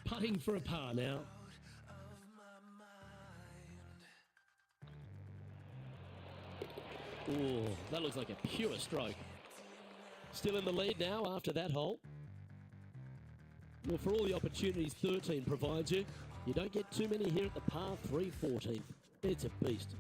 Putting for a par now. Oh, that looks like a pure stroke. Still in the lead now after that hole. Well, for all the opportunities 13 provides you, you don't get too many here at the par 3 14th. It's a beast.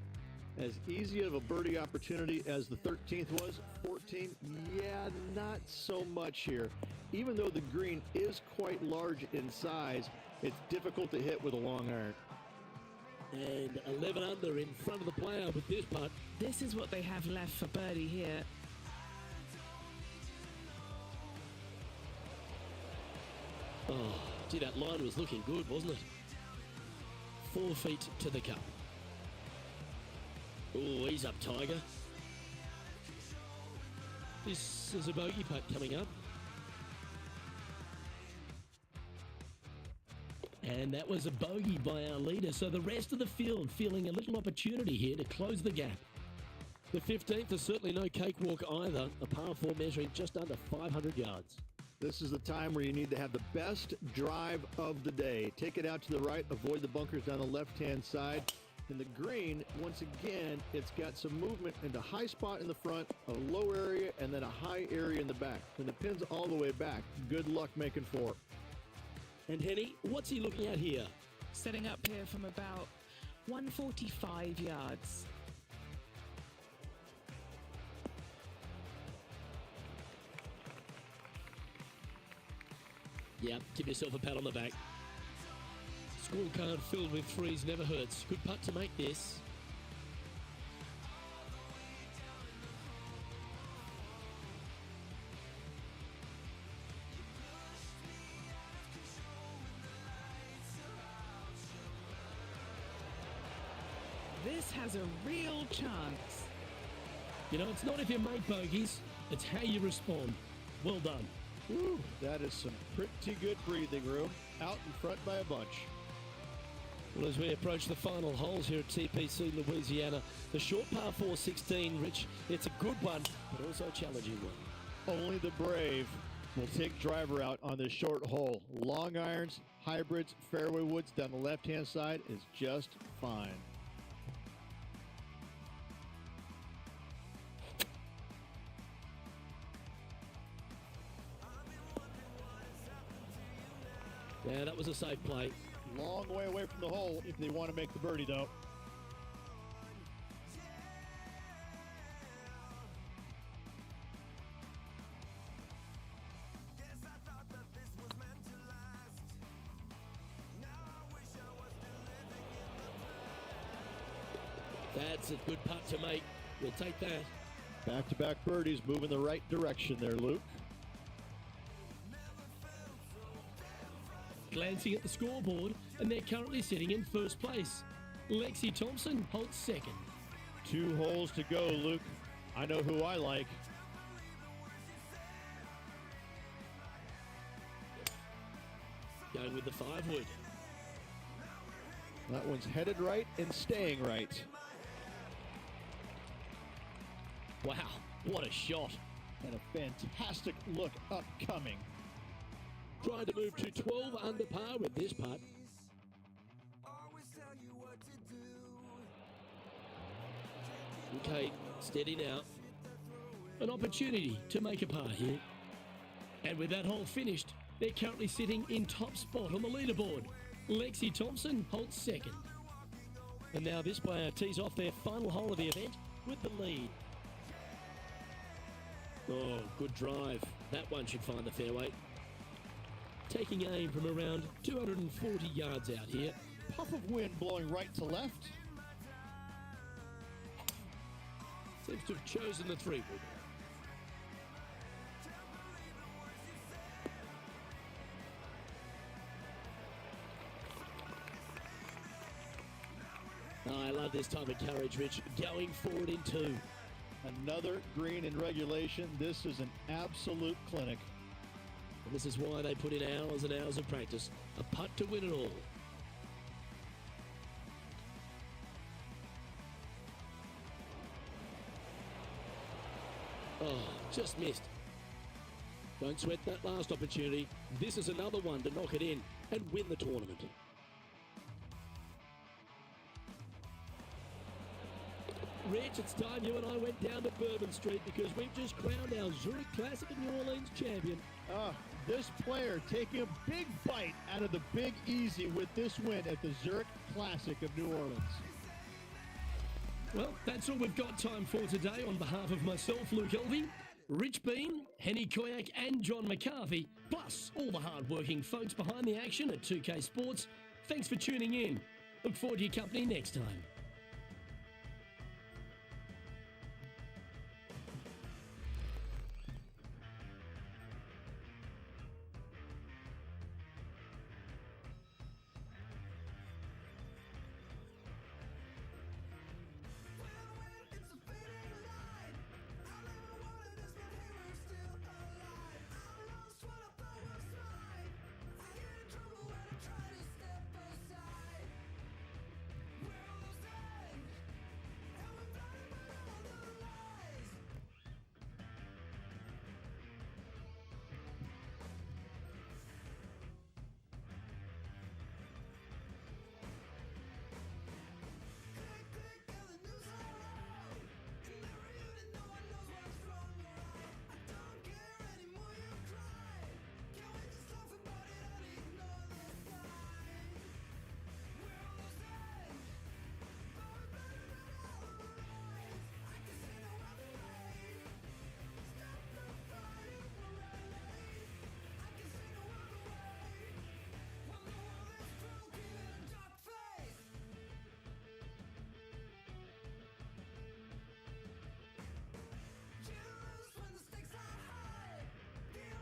As easy of a birdie opportunity as the 13th was, 14, yeah, not so much here. Even though the green is quite large in size, it's difficult to hit with a long iron. And 11 under in front of the player with this putt. This is what they have left for birdie here. Oh, gee, that line was looking good, wasn't it? 4 feet to the cup. Oh, he's up, Tiger. This is a bogey putt coming up. And that was a bogey by our leader. So the rest of the field feeling a little opportunity here to close the gap. The 15th is certainly no cakewalk either. A par 4 measuring just under 500 yards. This is the time where you need to have the best drive of the day. Take it out to the right, avoid the bunkers down the left-hand side. In the green, once again, it's got some movement into high spot in the front, a low area, and then a high area in the back. And the pin's all the way back. Good luck making 4. And Henny, what's he looking at here? Setting up here from about 145 yards. Yep, give yourself a pat on the back. Scorecard filled with threes never hurts. Good putt to make this. This has a real chance. You know, it's not if you make bogeys, it's how you respond. Well done. Whew, that is some pretty good breathing room. Out in front by a bunch. Well, as we approach the final holes here at TPC Louisiana, the short par 4 16, Rich, it's a good one, but also a challenging one. Only the brave will take driver out on this short hole. Long irons, hybrids, fairway woods down the left-hand side is just fine. Yeah, that was a safe play. Long way away from the hole if they want to make the birdie, though. That's a good putt to make. We'll take that. Back-to-back birdies moving the right direction there, Luke. Glancing at the scoreboard, and they're currently sitting in first place. Lexi Thompson holds second. 2 holes to go, Luke. I know who I like. Going with the 5-wood. That one's headed right and staying right. Wow, what a shot. And a fantastic look upcoming. Trying to move to 12 under par with this putt. Okay, steady now. An opportunity to make a par here. And with that hole finished, they're currently sitting in top spot on the leaderboard. Lexi Thompson holds second. And now this player tees off their final hole of the event with the lead. Oh, good drive. That one should find the fairway. Taking aim from around 240 yards out here. Puff of wind blowing right to left. Seems to have chosen the 3-wood. Oh, I love this type of courage, Rich. Going forward in 2. Another green in regulation. This is an absolute clinic. And this is why they put in hours and hours of practice. A putt to win it all. Oh, just missed. Don't sweat that last opportunity. This is another one to knock it in and win the tournament. Rich, it's time you and I went down to Bourbon Street because we've just crowned our Zurich Classic of New Orleans champion. This player taking a big bite out of the Big Easy with this win at the Zurich Classic of New Orleans. Well, that's all we've got time for today. On behalf of myself, Luke Elvey, Rich Bean, Henny Koyak and John McCarthy, plus all the hard-working folks behind the action at 2K Sports, thanks for tuning in. Look forward to your company next time. Try to step aside. We're almost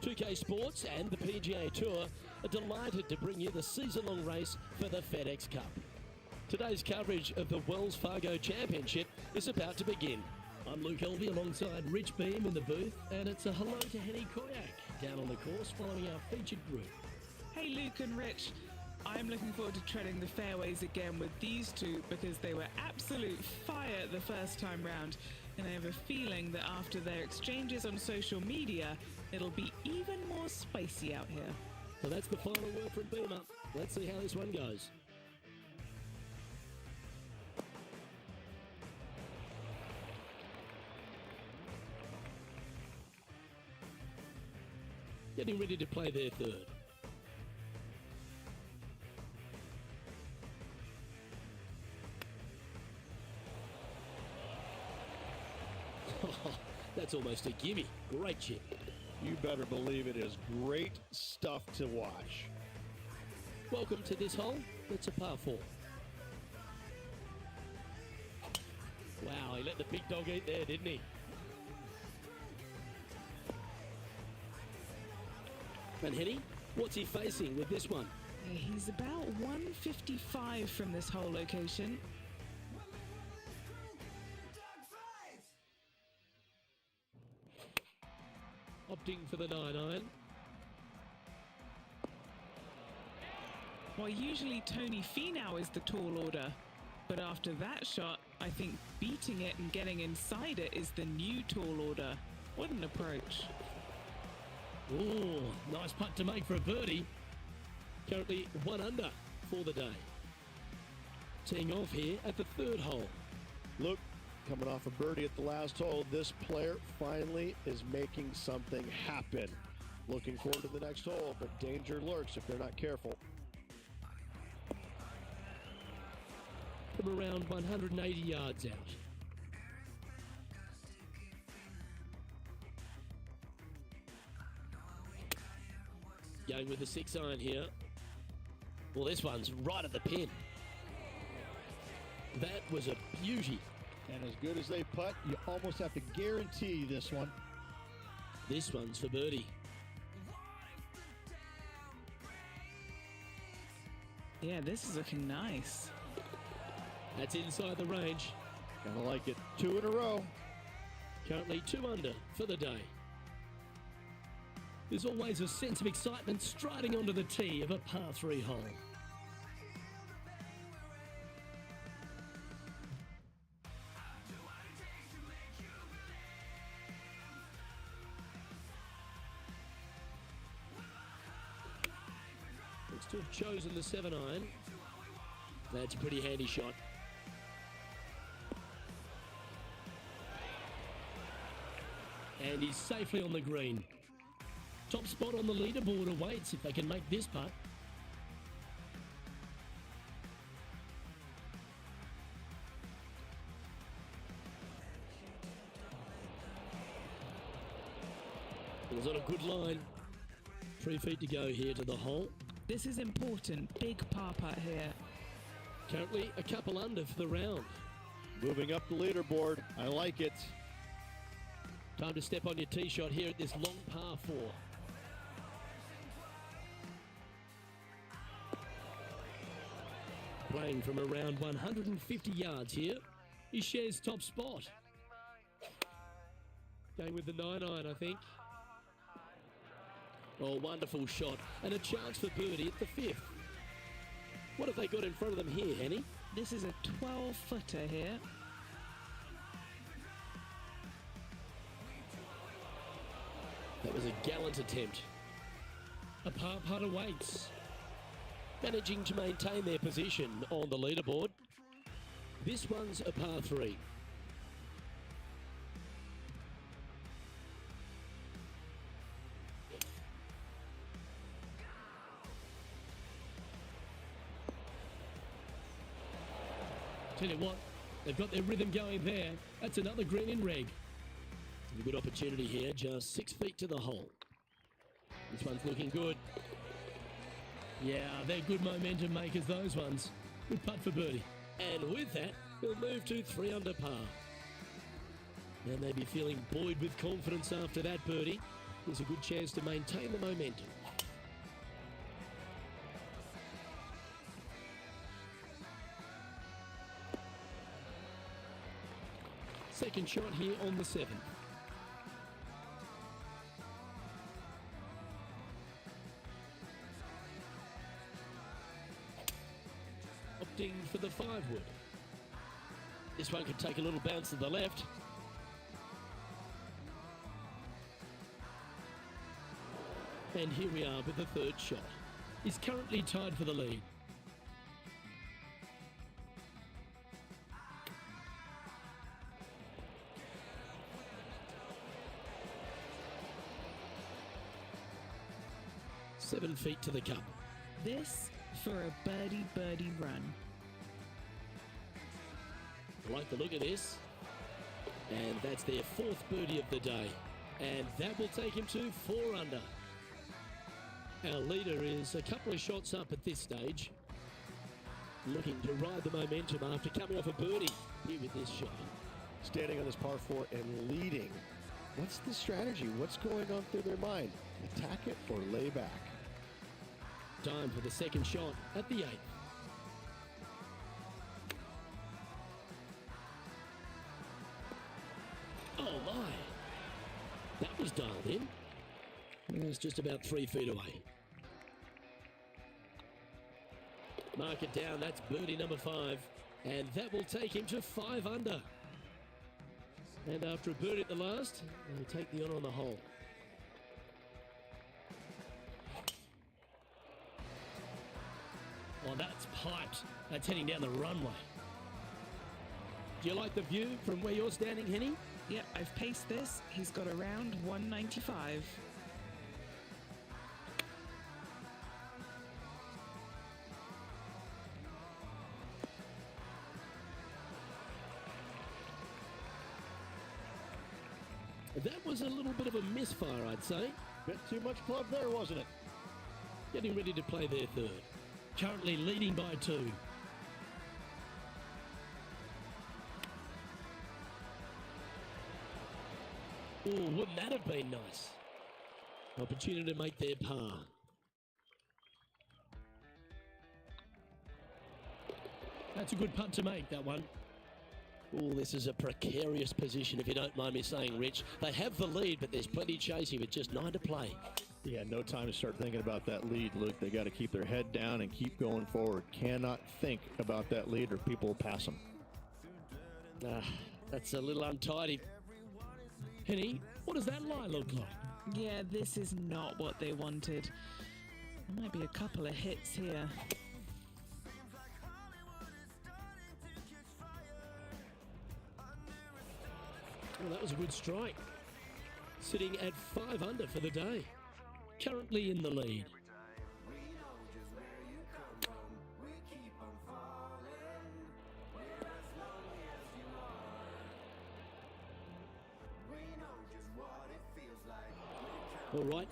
2K Sports and the PGA Tour are delighted to bring you the season-long race for the FedEx Cup. Today's coverage of the Wells Fargo Championship is about to begin. I'm Luke Elvey alongside Rich Beam in the booth, and it's a hello to Henny Koyak down on the course following our featured group. Hey Luke and Rich, I'm looking forward to treading the fairways again with these two because they were absolute fire the first time round, and I have a feeling that after their exchanges on social media, it'll be even more spicy out here. So that's the final word from Beamer. Let's see how this one goes. Getting ready to play their third. That's almost a gimme. Great chip. You better believe it is great stuff to watch. Welcome to this hole. It's a par 4. Wow, he let the big dog eat there, didn't he? And Henny, what's he facing with this one? He's about 155 from this hole location. Opting for the 9-iron. Well, usually Tony Finau is the tall order, but after that shot, I think beating it and getting inside it is the new tall order. What an approach. Oh, nice putt to make for a birdie. Currently 1 under for the day. Teeing off here at the third hole. Look, coming off a birdie at the last hole, this player finally is making something happen. Looking forward to the next hole, but danger lurks if they're not careful. From around 180 yards out. Going with the 6-iron here. Well, this one's right at the pin. That was a beauty. And as good as they putt, you almost have to guarantee this one. This one's for birdie. Yeah, this is looking nice. That's inside the range. Kinda like it. 2 in a row. Currently 2 under for the day. There's always a sense of excitement striding onto the tee of a par 3 hole. Looks to have chosen the 7-iron. That's a pretty handy shot. And he's safely on the green. Top spot on the leaderboard awaits if they can make this putt. It was on a good line. 3 feet to go here to the hole. This is important. Big par putt here. Currently a couple under for the round. Moving up the leaderboard. I like it. Time to step on your tee shot here at this long par 4. Playing from around 150 yards here, he shares top spot. Going with the 9-iron, I think. Oh, wonderful shot. And a chance for birdie at the 5th. What have they got in front of them here, Henny? This is a 12-footer here. That was a gallant attempt. A par putt awaits. Managing to maintain their position on the leaderboard. This one's a par 3. Tell you what, they've got their rhythm going there. That's another green in reg. A good opportunity here, just 6 feet to the hole. This one's looking good. Yeah, they're good momentum makers, those ones. Good putt for birdie. And with that, we'll move to 3 under par. Now maybe feeling buoyed with confidence after that birdie. Here's a good chance to maintain the momentum. Second shot here on the 7th. Opting for the 5-wood. This one could take a little bounce to the left. And here we are with the third shot. He's currently tied for the lead. Seven feet to the cup. This for a birdie run. I like the look of this. And that's their 4th birdie of the day. And that will take him to 4 under. Our leader is a couple of shots up at this stage. Looking to ride the momentum after coming off a birdie here with this shot. Standing on this par 4 and leading. What's the strategy? What's going on through their mind? Attack it or lay back? Time for the second shot at the 8th. Oh my! That was dialed in. It's just about 3 feet away. Mark it down, that's birdie number 5. And that will take him to 5 under. And after a birdie at the last, he'll take the honour on the hole. Oh, that's piped. That's heading down the runway. Do you like the view from where you're standing, Henny? Yep, I've paced this. He's got around 195. That was a little bit of a misfire, I'd say. Bit too much club there, wasn't it? Getting ready to play their 3rd. Currently leading by 2. Oh, wouldn't that have been nice? Opportunity to make their par. That's a good putt to make, that one. Oh, this is a precarious position, if you don't mind me saying, Rich. They have the lead, but there's plenty chasing with just 9 to play. Yeah, no time to start thinking about that lead, Luke. They got to keep their head down and keep going forward. Cannot think about that lead or people will pass them. That's a little untidy. Henny, what does that lie look like? Yeah, this is not what they wanted. There might be a couple of hits here. Well, that was a good strike. Sitting at 5 under for the day. Currently in the lead. All right,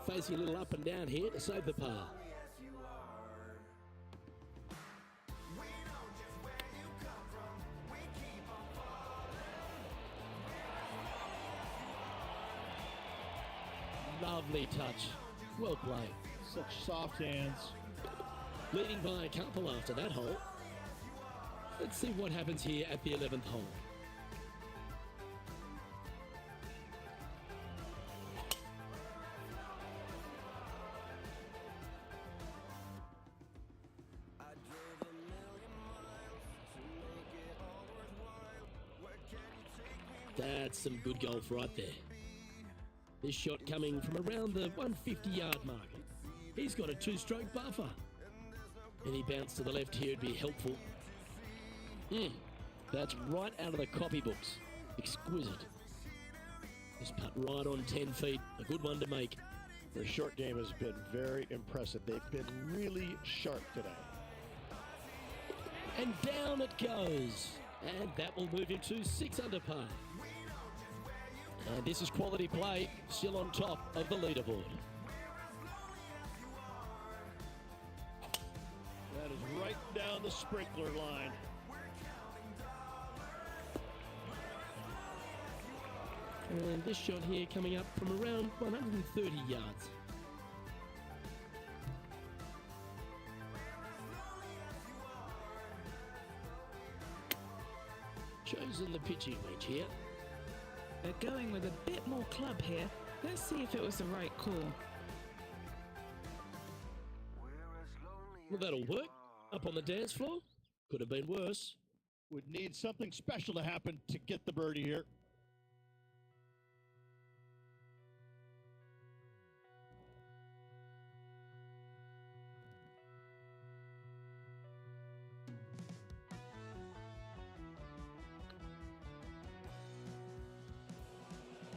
facing a little up and down here to save the par. Lovely touch. Well played. Such soft hands. Leading by a couple after that hole. Let's see what happens here at the 11th hole. That's some good golf right there. This shot coming from around the 150-yard mark. He's got a 2-stroke buffer. Any bounce to the left here would be helpful. That's right out of the copybooks. Exquisite. This putt right on 10 feet. A good one to make. Their short game has been very impressive. They've been really sharp today. And down it goes. And that will move him to 6 under par. And this is quality play, still on top of the leaderboard. That is right down the sprinkler line. And this shot here coming up from around 130 yards. Chosen the pitching wedge here. They're going with a bit more club here. Let's see if it was the right call. Well, that'll work. Up on the dance floor. Could have been worse. Would need something special to happen to get the birdie here.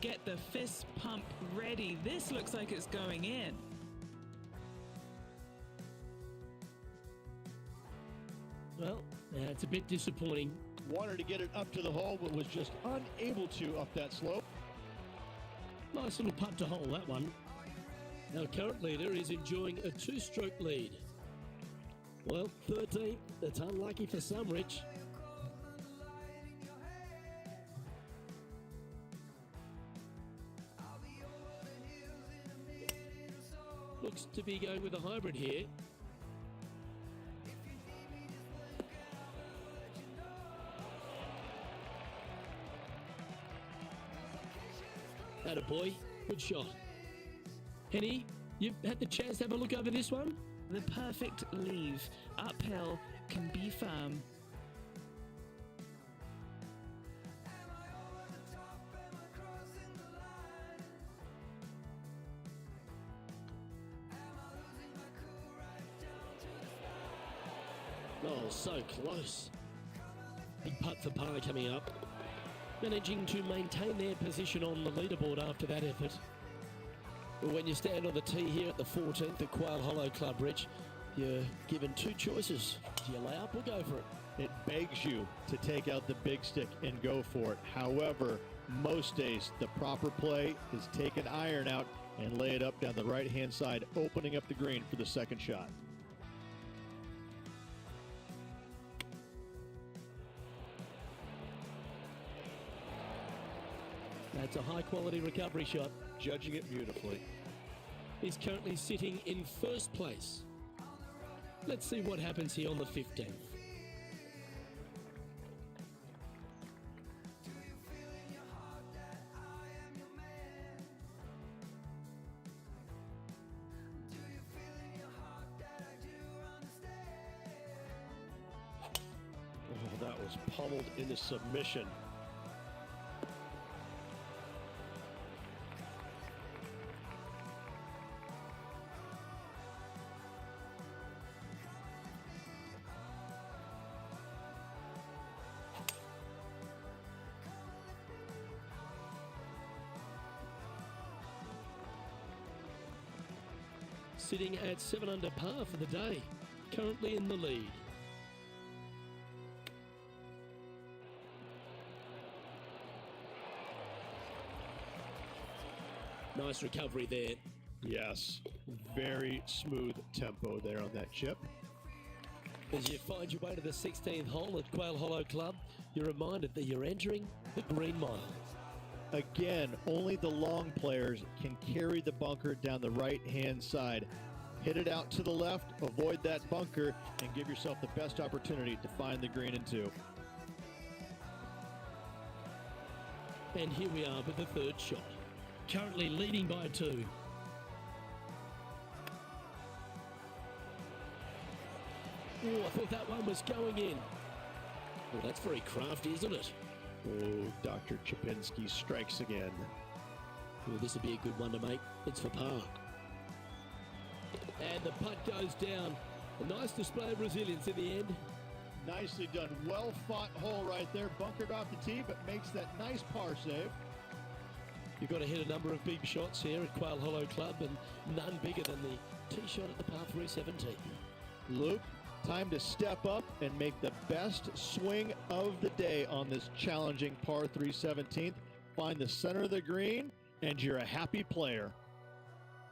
Get the fist pump ready. This looks like it's going in. Well, it's a bit disappointing. Wanted to get it up to the hole, but was just unable to up that slope. Nice little putt to hole, that one. Our current leader is enjoying a two-stroke lead. Well, 13th. That's unlucky for some, Rich. Looks to be going with a hybrid here. Attaboy, good shot. Henny, you've had the chance to have a look over this one? The perfect leave. Uphill, can be firm. Oh, so close. Big putt for par coming up. Managing to maintain their position on the leaderboard after that effort. But when you stand on the tee here at the 14th at Quail Hollow Club, Rich, you're given two choices. Do you lay up or go for it? It begs you to take out the big stick and go for it. However, most days the proper play is take an iron out and lay it up down the right-hand side, opening up the green for the second shot. That's a high-quality recovery shot. Judging it beautifully. He's currently sitting in first place. Let's see what happens here on the 15th. Oh, that was pummeled into submission. Sitting at 7 under par for the day, currently in the lead. Nice recovery there. Yes, very smooth tempo there on that chip. As you find your way to the 16th hole at Quail Hollow Club, you're reminded that you're entering the Green Mile. Again, only the long players can carry the bunker down the right-hand side. Hit it out to the left, avoid that bunker, and give yourself the best opportunity to find the green in two. And here we are with the third shot. Currently leading by 2. Oh, I thought that one was going in. Well, that's very crafty, isn't it? Oh, Dr. Chapinski strikes again. Well, this would be a good one to make. It's for par. And the putt goes down. A nice display of resilience in the end. Nicely done. Well fought hole right there. Bunkered off the tee, but makes that nice par save. You've got to hit a number of big shots here at Quail Hollow Club, and none bigger than the tee shot at the par 317. Luke, time to step up and make the best swing of the day on this challenging par 317. Find the center of the green, and you're a happy player.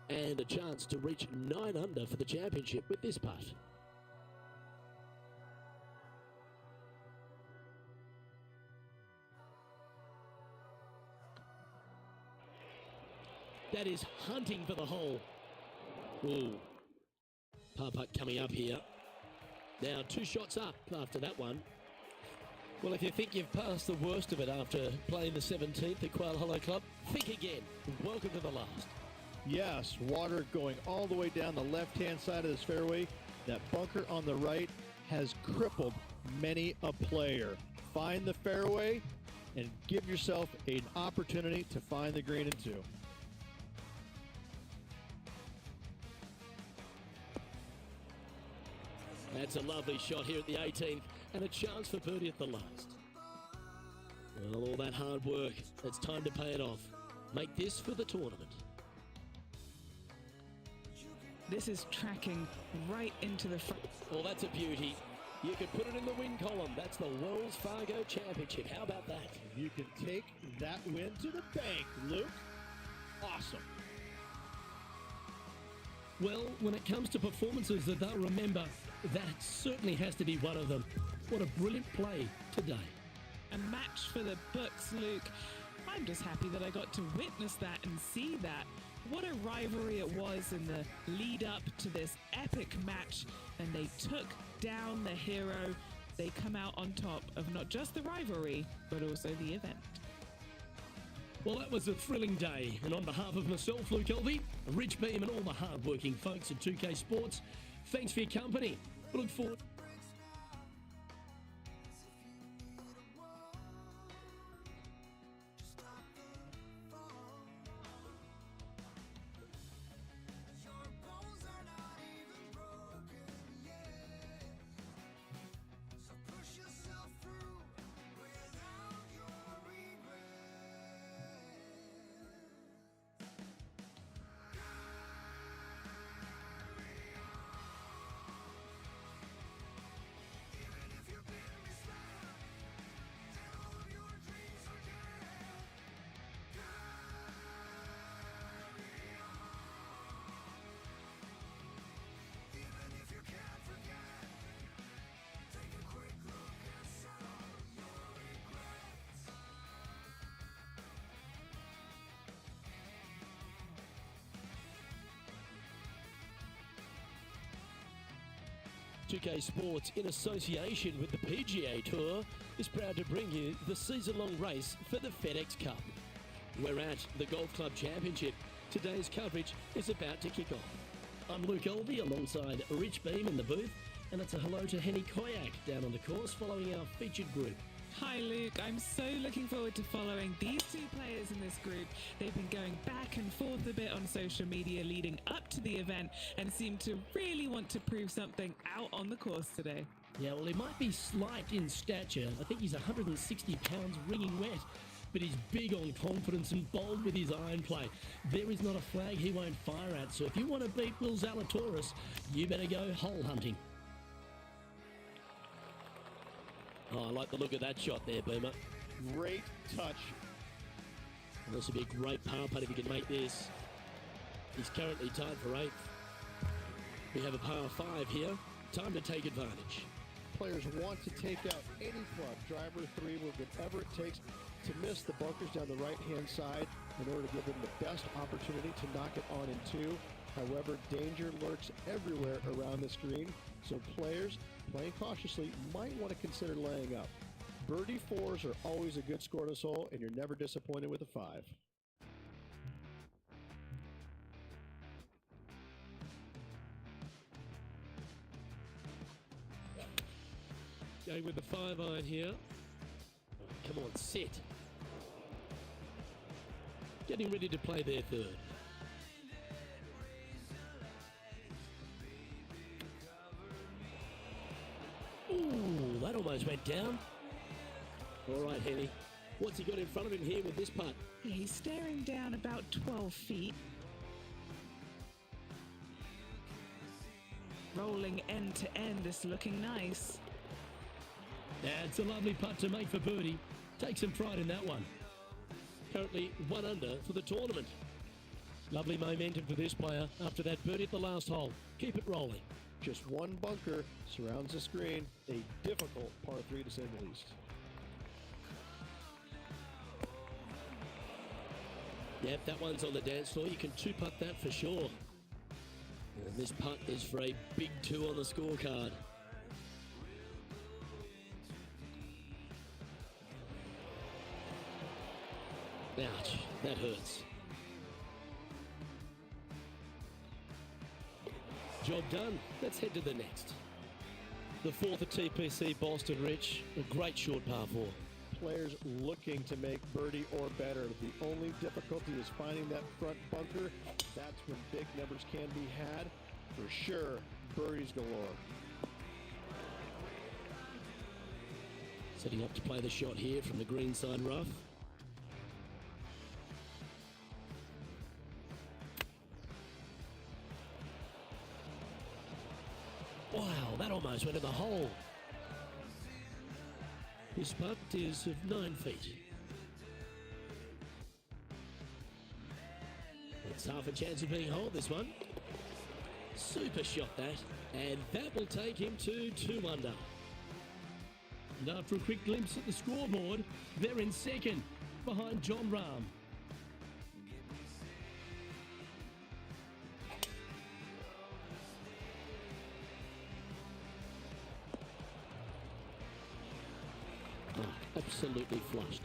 And a chance to reach 9 under for the championship with this putt. That is hunting for the hole. Ooh. Par putt coming up here. Now 2 shots up after that one. Well, if you think you've passed the worst of it after playing the 17th at Quail Hollow Club, think again. Welcome to the last. Yes, water going all the way down the left-hand side of this fairway. That bunker on the right has crippled many a player. Find the fairway and give yourself an opportunity to find the green in 2. That's a lovely shot here at the 18th and a chance for birdie at the last. Well, all that hard work, it's time to pay it off. Make this for the tournament. This is tracking right into the front. Well, that's a beauty. You could put it in the win column. That's the Wells Fargo Championship. How about that? You can take that win to the bank, Luke. Awesome. Well, when it comes to performances that they'll remember, that certainly has to be one of them. What a brilliant play today. A match for the books, Luke. I'm just happy that I got to witness that and see that. What a rivalry it was in the lead up to this epic match, and they took down the hero. They come out on top of not just the rivalry, but also the event. Well, that was a thrilling day, and on behalf of myself, Luke Elvey, Rich Beam, and all the hard-working folks at 2K Sports, thanks for your company. We look forward. Two-K Sports, in association with the PGA Tour, is proud to bring you the season-long race for the FedEx Cup. We're at the Golf Club Championship. Today's coverage is about to kick off. I'm Luke Elvey alongside Rich Beam in the booth, and it's a hello to Henny Koyak down on the course following our featured group. Hi Luke, I'm so looking forward to following these 2 players in this group. They've been going back and forth a bit on social media leading up to the event and seem to really want to prove something out on the course today. Yeah, well, he might be slight in stature. I think he's 160 pounds wringing wet, but he's big on confidence and bold with his iron play. There is not a flag he won't fire at, so if you want to beat Will Zalatoris, you better go hole hunting. Oh, I like the look of that shot there, Boomer. Great touch. And this would be a great par putt if he can make this. He's currently tied for 8th. We have a par 5 here. Time to take advantage. Players want to take out any club, driver, 3, whatever it takes to miss the bunkers down the right-hand side in order to give them the best opportunity to knock it on in 2. However, danger lurks everywhere around this green, so players playing cautiously might want to consider laying up. Birdie 4s are always a good score to this hole, and you're never disappointed with a 5. Going with the 5-iron here. Come on, sit. Getting ready to play their 3rd. Ooh, that almost went down. All right, Henny. What's he got in front of him here with this putt? He's staring down about 12 feet. Rolling end to end, this looking nice. That's a lovely putt to make for birdie. Take some pride in that one. Currently 1 under for the tournament. Lovely momentum for this player after that birdie at the last hole. Keep it rolling. Just 1 bunker surrounds the screen. A difficult par 3 to say the least. Yep, that one's on the dance floor. You can two-putt that for sure. And this putt is for a big 2 on the scorecard. Ouch, that hurts. Job done. Let's head to the next. The 4th at TPC Boston, Rich. A great short par 4. Players looking to make birdie or better. The only difficulty is finding that front bunker. That's when big numbers can be had. For sure, birdies galore. Setting up to play the shot here from the greenside rough. Wow, that almost went in the hole. His putt is of 9 feet. It's half a chance of being holed, this one. Super shot that, and that will take him to 2 under. And after a quick glimpse at the scoreboard, they're in second, behind John Rahm. Absolutely flushed.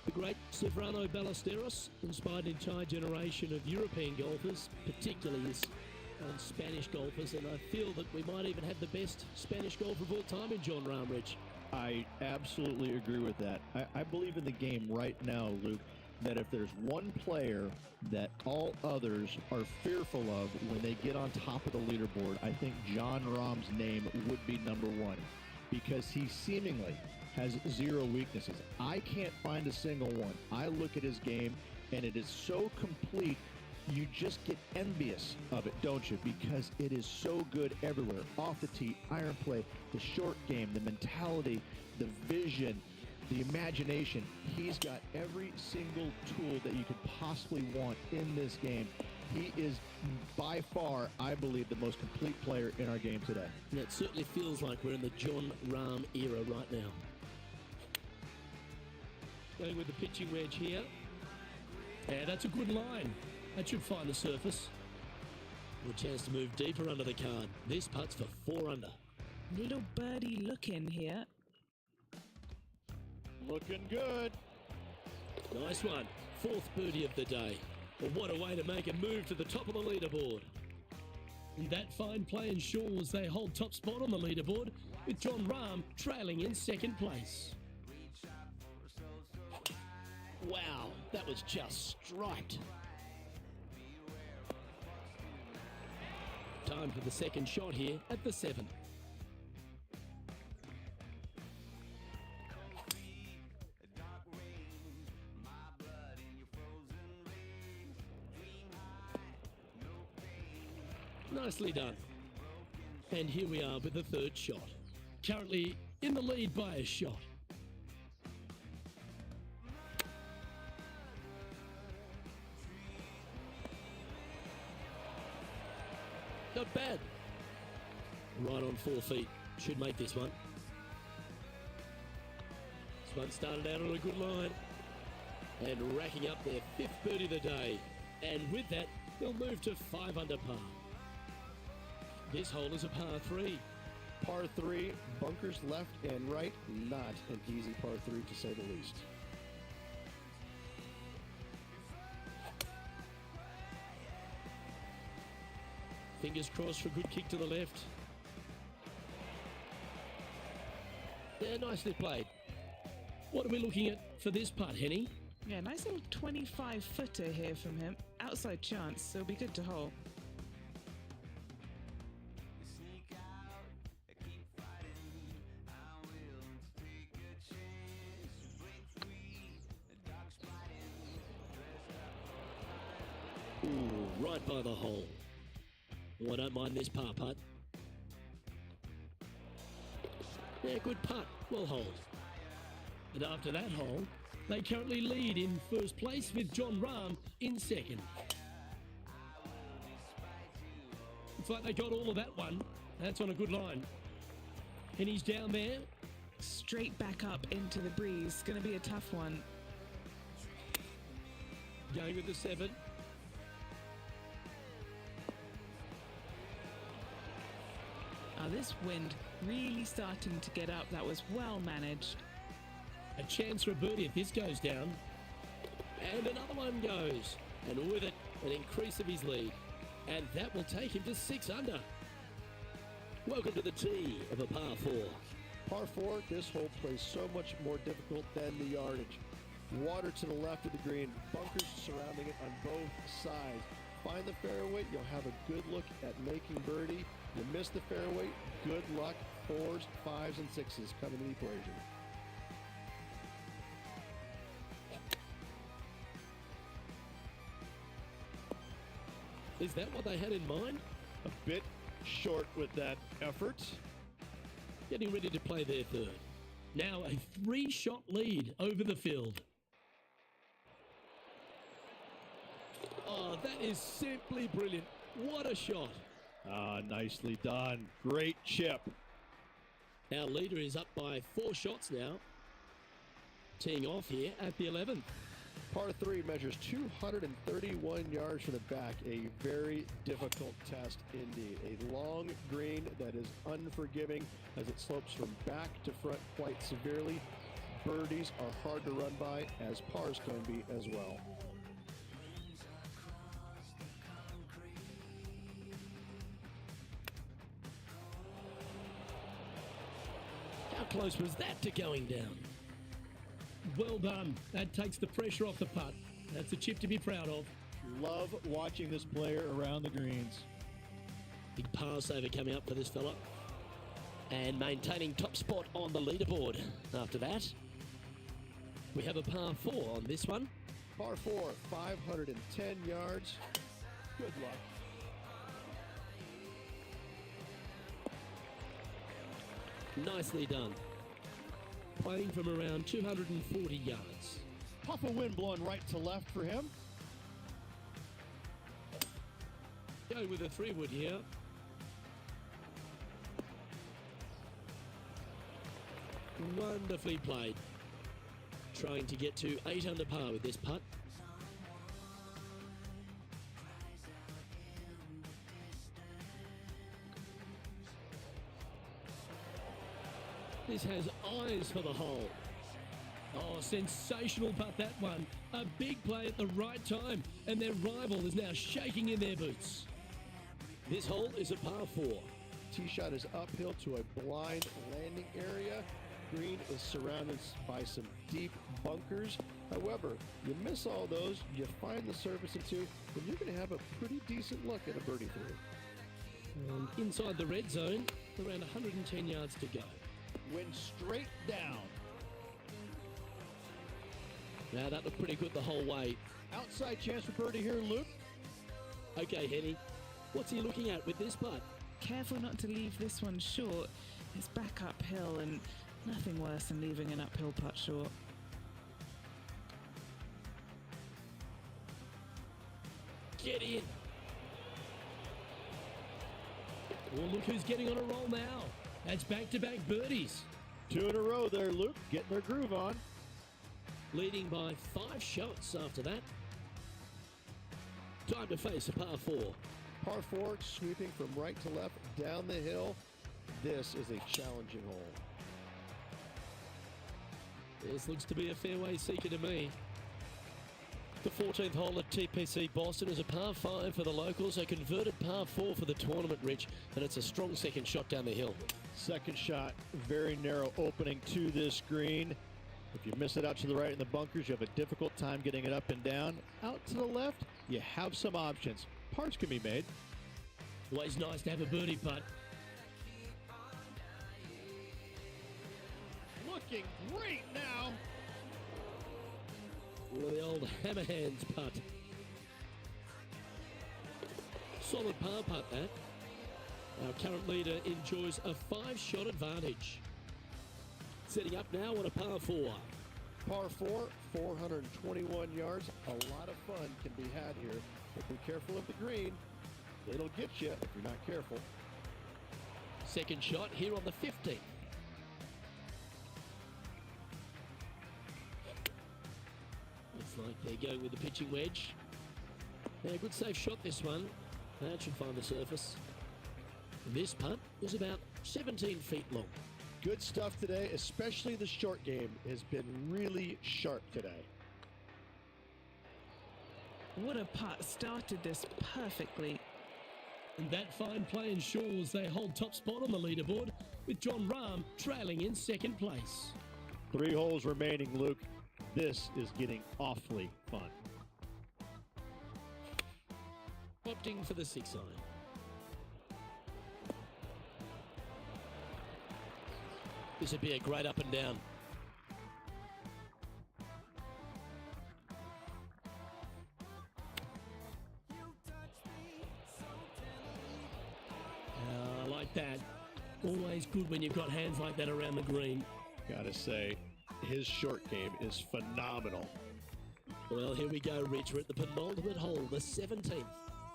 The great Severano Ballesteros inspired an entire generation of European golfers, particularly his Spanish golfers, and I feel that we might even have the best Spanish golfer of all time in John Rahm, Rich. I absolutely agree with that. I believe in the game right now, Luke, that if there's one player that all others are fearful of when they get on top of the leaderboard, I think John Rahm's name would be number 1, because he seemingly has 0 weaknesses. I can't find a single one. I look at his game, and it is so complete, you just get envious of it, don't you? Because it is so good everywhere. Off the tee, iron play, the short game, the mentality, the vision, the imagination. He's got every single tool that you could possibly want in this game. He is by far, I believe, the most complete player in our game today. And it certainly feels like we're in the John Rahm era right now. Going with the pitching wedge here. Yeah, that's a good line. That should find the surface. Good chance to move deeper under the card. This putt's for 4 under. Little birdie looking here. Looking good. Nice one. 4th birdie of the day. Well, what a way to make a move to the top of the leaderboard. And that fine play ensures they hold top spot on the leaderboard, with John Rahm trailing in 2nd place. Wow, that was just striped. Time for the 2nd shot here at the 7th. Nicely done. And here we are with the 3rd shot. Currently in the lead by a shot. Not bad. Right on 4 feet. Should make this one. This one started out on a good line. And racking up their 5th birdie of the day. And with that, they'll move to 5 under par. This hole is a par 3. Par 3, bunkers left and right. Not an easy par 3 to say the least. Fingers crossed for a good kick to the left. Yeah, nicely played. What are we looking at for this putt, Henny? Yeah, nice little 25-footer here from him. Outside chance, so it'll be good to hole. Ooh, right by the hole. Oh, I don't mind this par putt. Yeah, good putt. Well hold. And after that hole, they currently lead in 1st place with John Rahm in 2nd. Looks like they got all of that one. That's on a good line. And he's down there. Straight back up into the breeze. Going to be a tough one. Going with the 7. This wind really starting to get up. That was well managed. A chance for a birdie if this goes down. And another one goes. And with it, an increase of his lead. And that will take him to 6 under. Welcome to the tee of a par 4. Par 4, this hole plays so much more difficult than the yardage. Water to the left of the green, bunkers surrounding it on both sides. Find the fairway, you'll have a good look at making birdie. You miss the fairway, good luck. 4s, 5s, and 6s come into the equation. Is that what they had in mind? A bit short with that effort. Getting ready to play their 3rd. Now a 3-shot lead over the field. Oh, that is simply brilliant. What a shot. Nicely done. Great chip. Our leader is up by 4 shots now. Teeing off here at the 11th. Par 3 measures 231 yards from the back. A very difficult test indeed. A long green that is unforgiving as it slopes from back to front quite severely. Birdies are hard to run by, as pars can be as well. How close was that to going down? Well done. That takes the pressure off the putt. That's a chip to be proud of. Love watching this player around the greens. Big pass over coming up for this fella. And maintaining top spot on the leaderboard. After that, we have a par 4 on this one. Par 4, 510 yards. Good luck. Nicely done. Playing from around 240 yards. Puff of wind blowing right to left for him. Go with a 3-wood here. Wonderfully played. Trying to get to 8 under par with this putt. This has eyes for the hole. Oh, sensational putt, that one. A big play at the right time, and their rival is now shaking in their boots. This hole is a par 4. Tee shot is uphill to a blind landing area. Green is surrounded by some deep bunkers. However, you miss all those, you find the surface in 2, and you're going to have a pretty decent look at a birdie 3. And inside the red zone, around 110 yards to go. Wind straight down. Now that looked pretty good the whole way. Outside chance for birdie here, Luke. Okay, Henny, what's he looking at with this putt? Careful not to leave this one short. It's back uphill and nothing worse than leaving an uphill putt short. Get in. Well, look who's getting on a roll now. That's back-to-back birdies. 2 in a row there, Luke. Getting their groove on. Leading by 5 shots after that. Time to face a par 4. Par 4, sweeping from right to left down the hill. This is a challenging hole. This looks to be a fairway seeker to me. The 14th hole at TPC Boston is a par 5 for the locals, a converted par 4 for the tournament, Rich, and it's a strong second shot down the hill. Second shot, very narrow opening to this green. If you miss it out to the right in the bunkers, you have a difficult time getting it up and down. Out to the left, you have some options. Pars can be made. Always nice to have a birdie putt. Looking great now. Well, the old hammer hands putt. Solid par putt, that. Our current leader enjoys a 5-shot advantage. Setting up now on a par 4. Par 4, 421 yards. A lot of fun can be had here. But be careful of the green. It'll get you if you're not careful. Second shot here on the 15th. It's like they're going with the pitching wedge. Yeah, good safe shot this one. That should find the surface. This putt was about 17 feet long. Good stuff today, especially the short game has been really sharp today. What a putt, started this perfectly. And that fine play ensures they hold top spot on the leaderboard, with John Rahm trailing in second place. 3 holes remaining, Luke. This is getting awfully fun. Opting for the 6 iron. This would be a great up and down. I like that. Always good when you've got hands like that around the green. Gotta say, his short game is phenomenal. Well, here we go, Rich. We're at the penultimate hole, the 17th.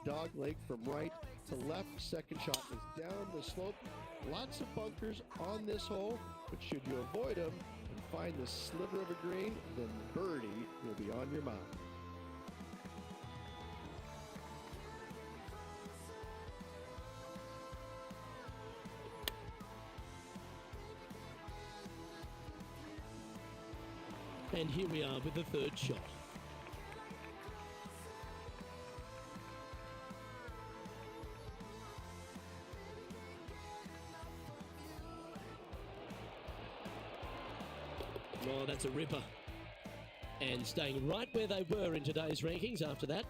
Dog leg from right to left. Second shot is down the slope. Lots of bunkers on this hole, but should you avoid them and find the sliver of a green, then birdie will be on your mind. And here we are with the third shot. Oh, that's a ripper. And staying right where they were in today's rankings after that.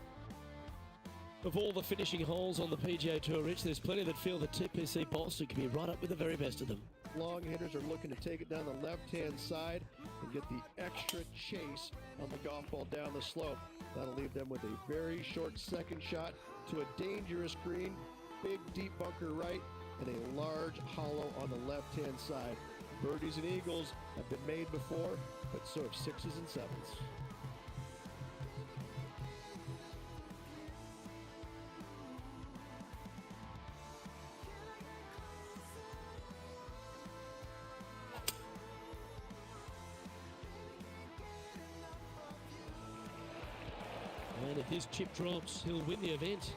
Of all the finishing holes on the PGA Tour, Rich, there's plenty that feel the TPC Boston can be right up with the very best of them. Long hitters are looking to take it down the left-hand side and get the extra chase on the golf ball down the slope. That'll leave them with a very short second shot to a dangerous green, big deep bunker right, and a large hollow on the left-hand side. Birdies and eagles have been made before, but so have 6s and 7s. And if this chip drops, he'll win the event.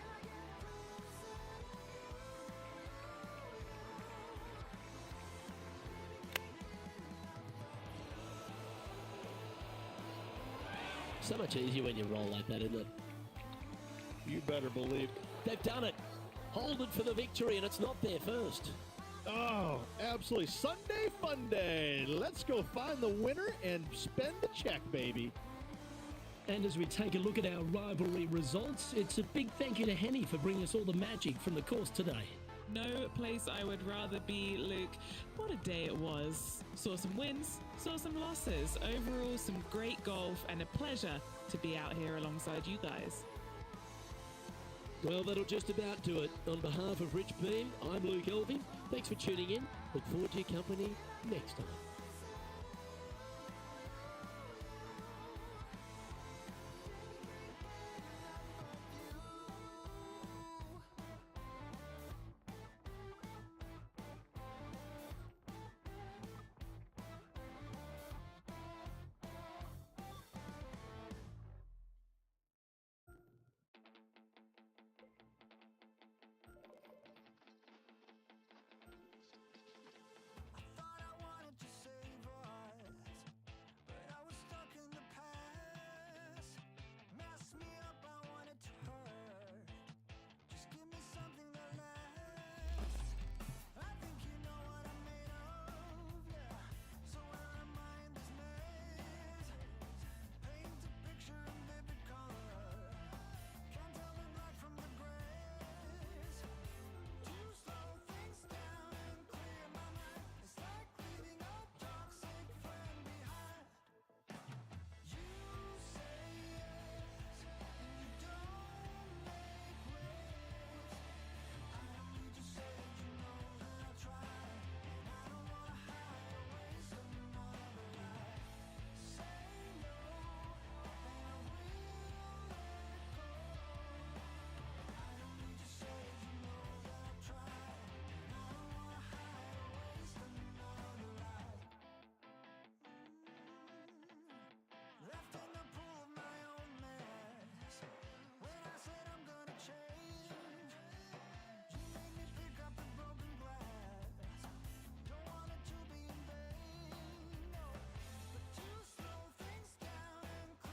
So much easier when you roll like that, isn't it? You better believe. They've done it. Hold it for the victory, and it's not their first. Oh, absolutely. Sunday fun day. Let's go find the winner and spend the check, baby. And as we take a look at our rivalry results, it's a big thank you to Henny for bringing us all the magic from the course today. No place I would rather be, Luke. What a day it was. Saw some wins, saw some losses. Overall, some great golf and a pleasure to be out here alongside you guys. Well, that'll just about do it. On behalf of Rich Beam, I'm Luke Elving. Thanks for tuning in. Look forward to your company next time. I thought I wanted to say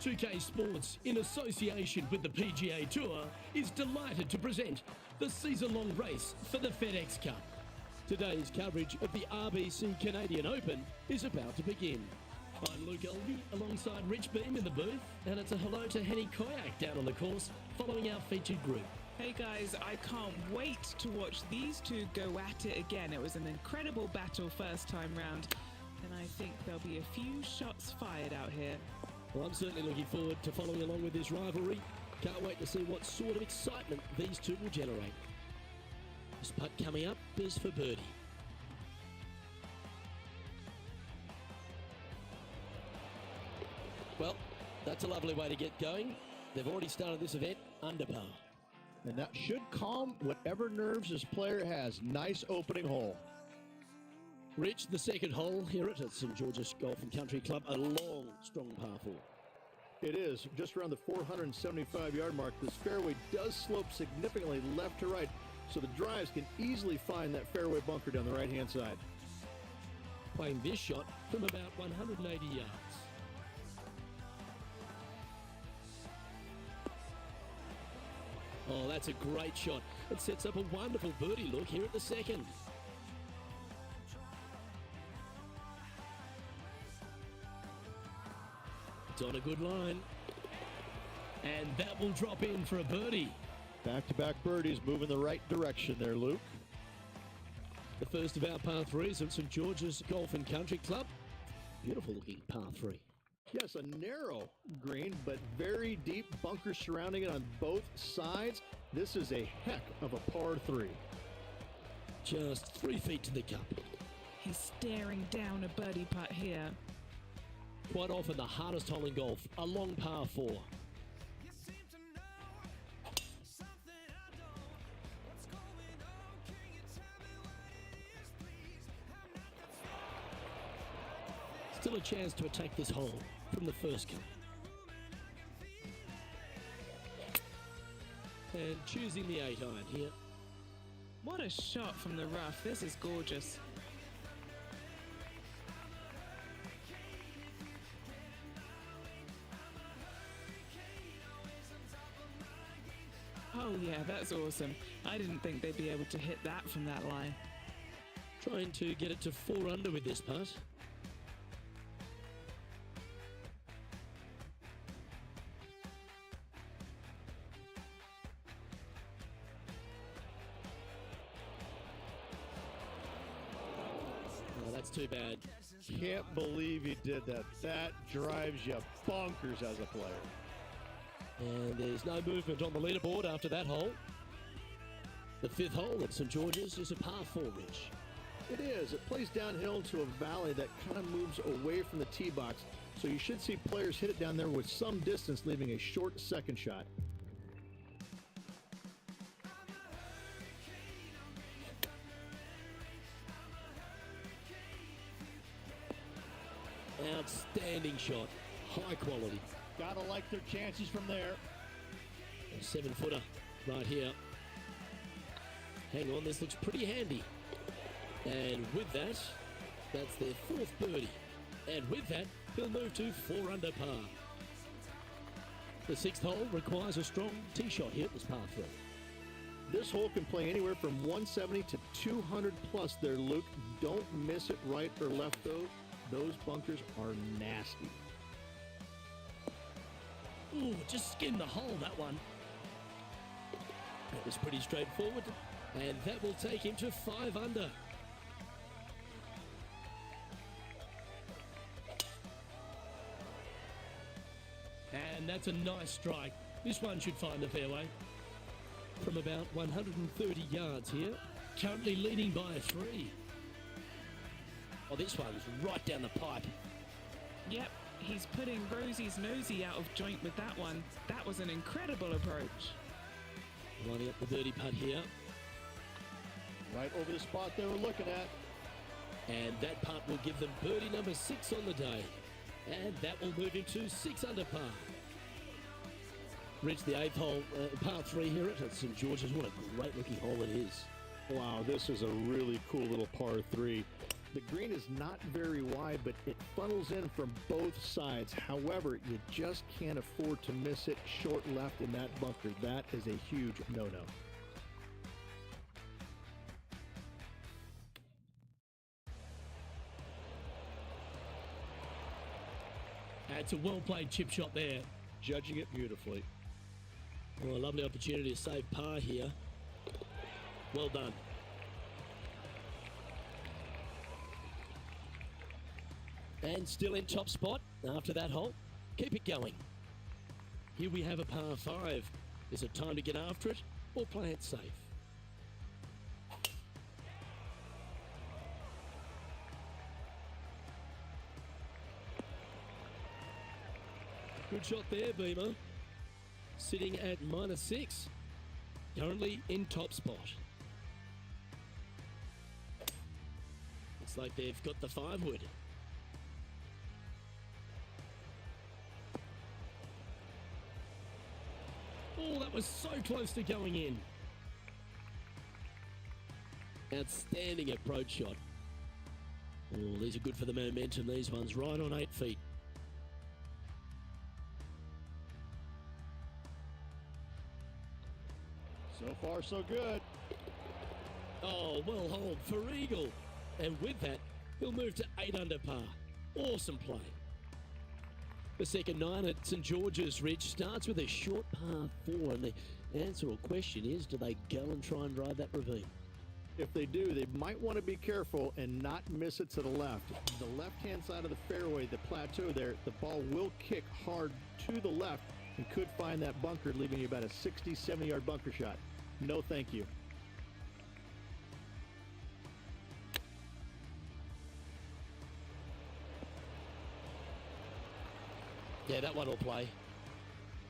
2K Sports, in association with the PGA Tour, is delighted to present the season-long race for the FedEx Cup. Today's coverage of the RBC Canadian Open is about to begin. I'm Luke Elvey alongside Rich Beam in the booth, and it's a hello to Henny Koyak down on the course following our featured group. Hey guys, I can't wait to watch these two go at it again. It was an incredible battle first time round, and I think there'll be a few shots fired out here. Well, I'm certainly looking forward to following along with this rivalry. Can't wait to see what sort of excitement these two will generate. This putt coming up is for birdie. Well, that's a lovely way to get going. They've already started this event under par. And that should calm whatever nerves this player has. Nice opening hole. Rich, the second hole here at St George's Golf and Country Club, a long, strong par 4. It is just around the 475-yard mark. This fairway does slope significantly left to right, so the drives can easily find that fairway bunker down the right-hand side. Playing this shot from about 180 yards. Oh, that's a great shot. It sets up a wonderful birdie look here at the second. It's on a good line. And that will drop in for a birdie. Back-to-back birdies moving the right direction there, Luke. The first of our par 3s at St George's Golf and Country Club. Beautiful looking par 3. Yes, a narrow green, but very deep bunkers surrounding it on both sides. This is a heck of a par 3. Just 3 feet to the cup. He's staring down a birdie putt here. Quite often the hardest hole in golf, a long par 4. You seem to know something I don't. What's going on? Can you tell me what it is, please? I'm not Still a chance to attack this hole from the first cup. And choosing the 8-iron here. What a shot from the rough. This is gorgeous. Oh yeah, that's awesome. I didn't think they'd be able to hit that from that line. Trying to get it to 4 under with this putt. Oh, that's too bad. Can't believe he did that. That drives you bonkers as a player. And there's no movement on the leaderboard after that hole. The 5th hole at St George's is a par 4, Rich. It is. It plays downhill to a valley that kind of moves away from the tee box. So you should see players hit it down there with some distance, leaving a short second shot. Outstanding shot. High quality. Gotta like their chances from there. A 7-footer right here. Hang on, this looks pretty handy. And with that, that's their 4th birdie. And with that, he'll move to 4 under par. The 6th hole requires a strong tee shot here at this par 3. This hole can play anywhere from 170 to 200 plus there, Luke. Don't miss it right or left, though. Those bunkers are nasty. Ooh, just skinned the hole, that one. That was pretty straightforward. And that will take him to 5 under. And that's a nice strike. This one should find the fairway. From about 130 yards here. Currently leading by a 3. Oh, this one's right down the pipe. Yep, he's putting Rosie's nosy out of joint with that one. That was an incredible approach. Lining up the birdie putt here. Right over the spot they were looking at. And that putt will give them birdie number 6 on the day. And that will move him to 6 under par. Reach the 8th hole, par 3 here at St George's. What a great looking hole it is. Wow, this is a really cool little par 3. The green is not very wide, but it funnels in from both sides. However, you just can't afford to miss it short left in that bunker. That is a huge no-no. It's a well-played chip shot there. Judging it beautifully. Well, a lovely opportunity to save par here. Well done. And still in top spot after that hole. Keep it going. Here we have a par 5. Is it time to get after it or play it safe? Good shot there, Beamer. Sitting at -6. Currently in top spot. Looks like they've got the 5-wood. Oh, that was so close to going in. Outstanding approach shot. Oh, these are good for the momentum. These ones right on 8 feet. So far, so good. Oh, well holed for eagle. And with that, he'll move to 8 under par. Awesome play. The second 9 at St George's Ridge starts with a short par 4. And the answer or question is, do they go and try and ride that ravine? If they do, they might want to be careful and not miss it to the left. The left-hand side of the fairway, the plateau there, the ball will kick hard to the left and could find that bunker, leaving you about a 60, 70-yard bunker shot. No, thank you. Yeah, that one will play.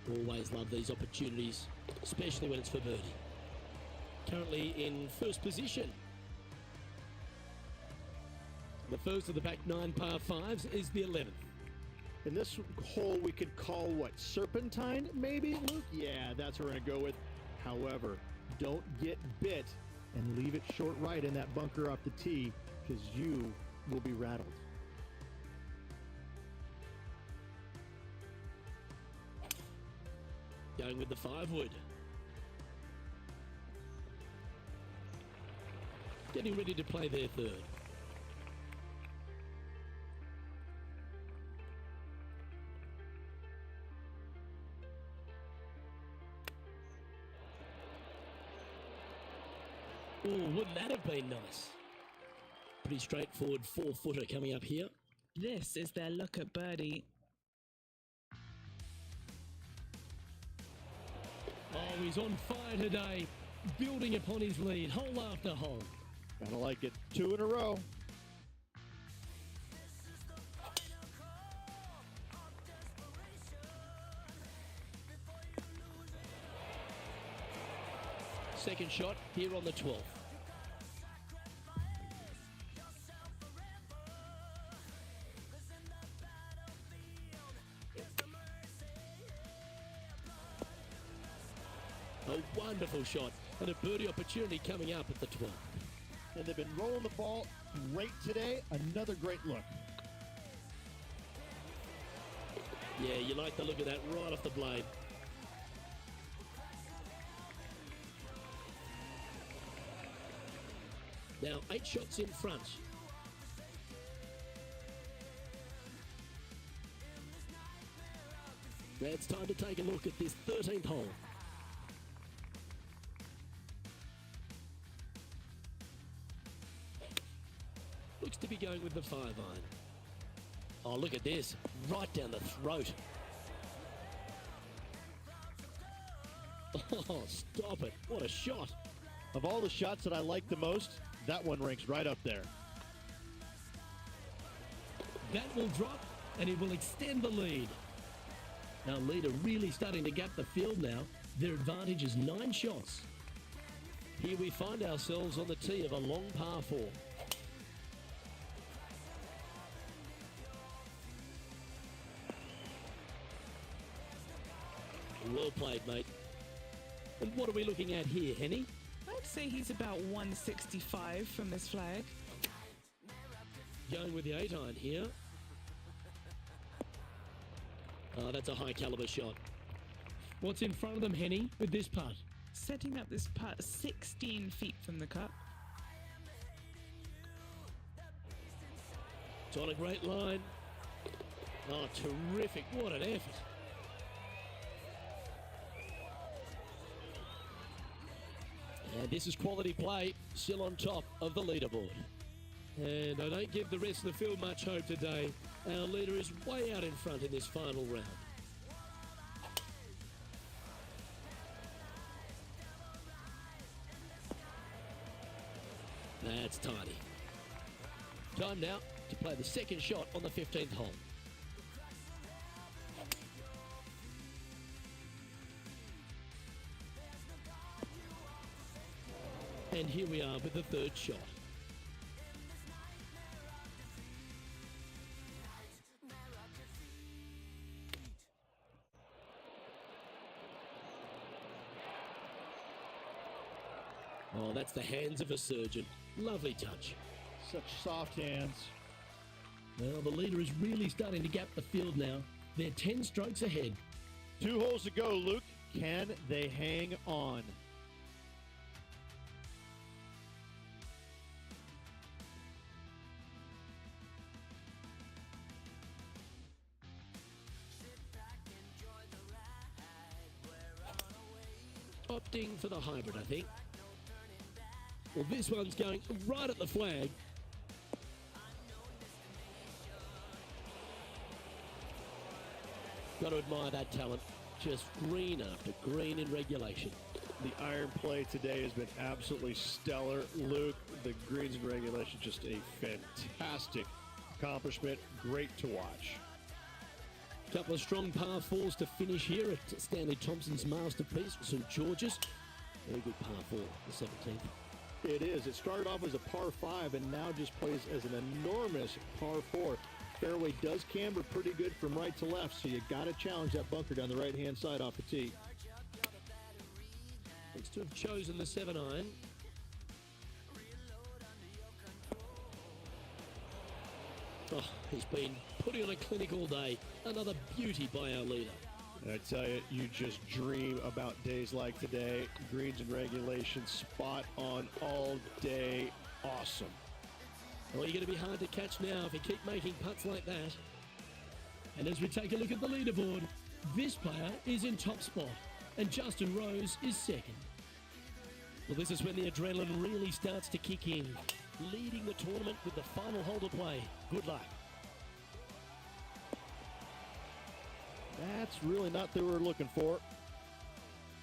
Always love these opportunities, especially when it's for birdie. Currently in first position. The first of the back 9 par 5s is the 11th. In this hole, we could call what, Serpentine, maybe, Luke? Yeah, that's what we're going to go with. However, don't get bit and leave it short right in that bunker off the tee, because you will be rattled. Going with the 5-wood. Getting ready to play their third. Oh, wouldn't that have been nice? Pretty straightforward 4-footer coming up here. This is their look at birdie. Oh, he's on fire today, building upon his lead, hole after hole. Gotta like it. 2 in a row. Second shot here on the 12th. A wonderful shot and a birdie opportunity coming up at the 12th. And they've been rolling the ball great today. Another great look. Yeah, you like the look of that right off the blade. Now 8 shots in front. Now it's time to take a look at this 13th hole. Looks to be going with the 5-iron. Oh, look at this. Right down the throat. Oh, stop it. What a shot. Of all the shots that I like the most, that one ranks right up there. That will drop, and it will extend the lead. Now, lead are really starting to gap the field now. Their advantage is 9 shots. Here we find ourselves on the tee of a long par 4. Well played, mate. And what are we looking at here, Henny? I'd say he's about 165 from this flag. going with the 8-iron here. Oh, that's a high caliber shot. What's in front of them, Henny, with this putt? Setting up this putt 16 feet from the cup. It's on a great line. Oh, terrific. What an effort. And this is quality play, still on top of the leaderboard. And I don't give the rest of the field much hope today. Our leader is way out in front in this final round. That's tidy. Time now to play the second shot on the 15th hole. And here we are with the third shot. Oh, that's the hands of a surgeon. Lovely touch. Such soft hands. Well, the leader is really starting to gap the field now. They're 10 strokes ahead. 2 holes to go, Luke. Can they hang on? Opting for the hybrid, I think. Well, this one's going right at the flag. Got to admire that talent. Just green after green in regulation. The iron play today has been absolutely stellar, Luke. The greens in regulation, just a fantastic accomplishment. Great to watch. Couple of strong par fours to finish here at Stanley Thompson's masterpiece, St. George's. Very good par four, the 17th. It is. It started off as a par 5 and now just plays as an enormous par 4. Fairway does camber pretty good from right to left, so you got to challenge that bunker down the right-hand side off the tee. Looks to have chosen the 7-iron. Oh, he's been putting on a clinic all day. Another beauty by our leader. I tell you, you just dream about days like today. Greens and regulation, spot on all day. Awesome. Well, you're going to be hard to catch now if you keep making putts like that. And as we take a look at the leaderboard, this player is in top spot and Justin Rose is second. Well, this is when the adrenaline really starts to kick in. Leading the tournament with the final hole to play. Good luck. That's really not what we're looking for.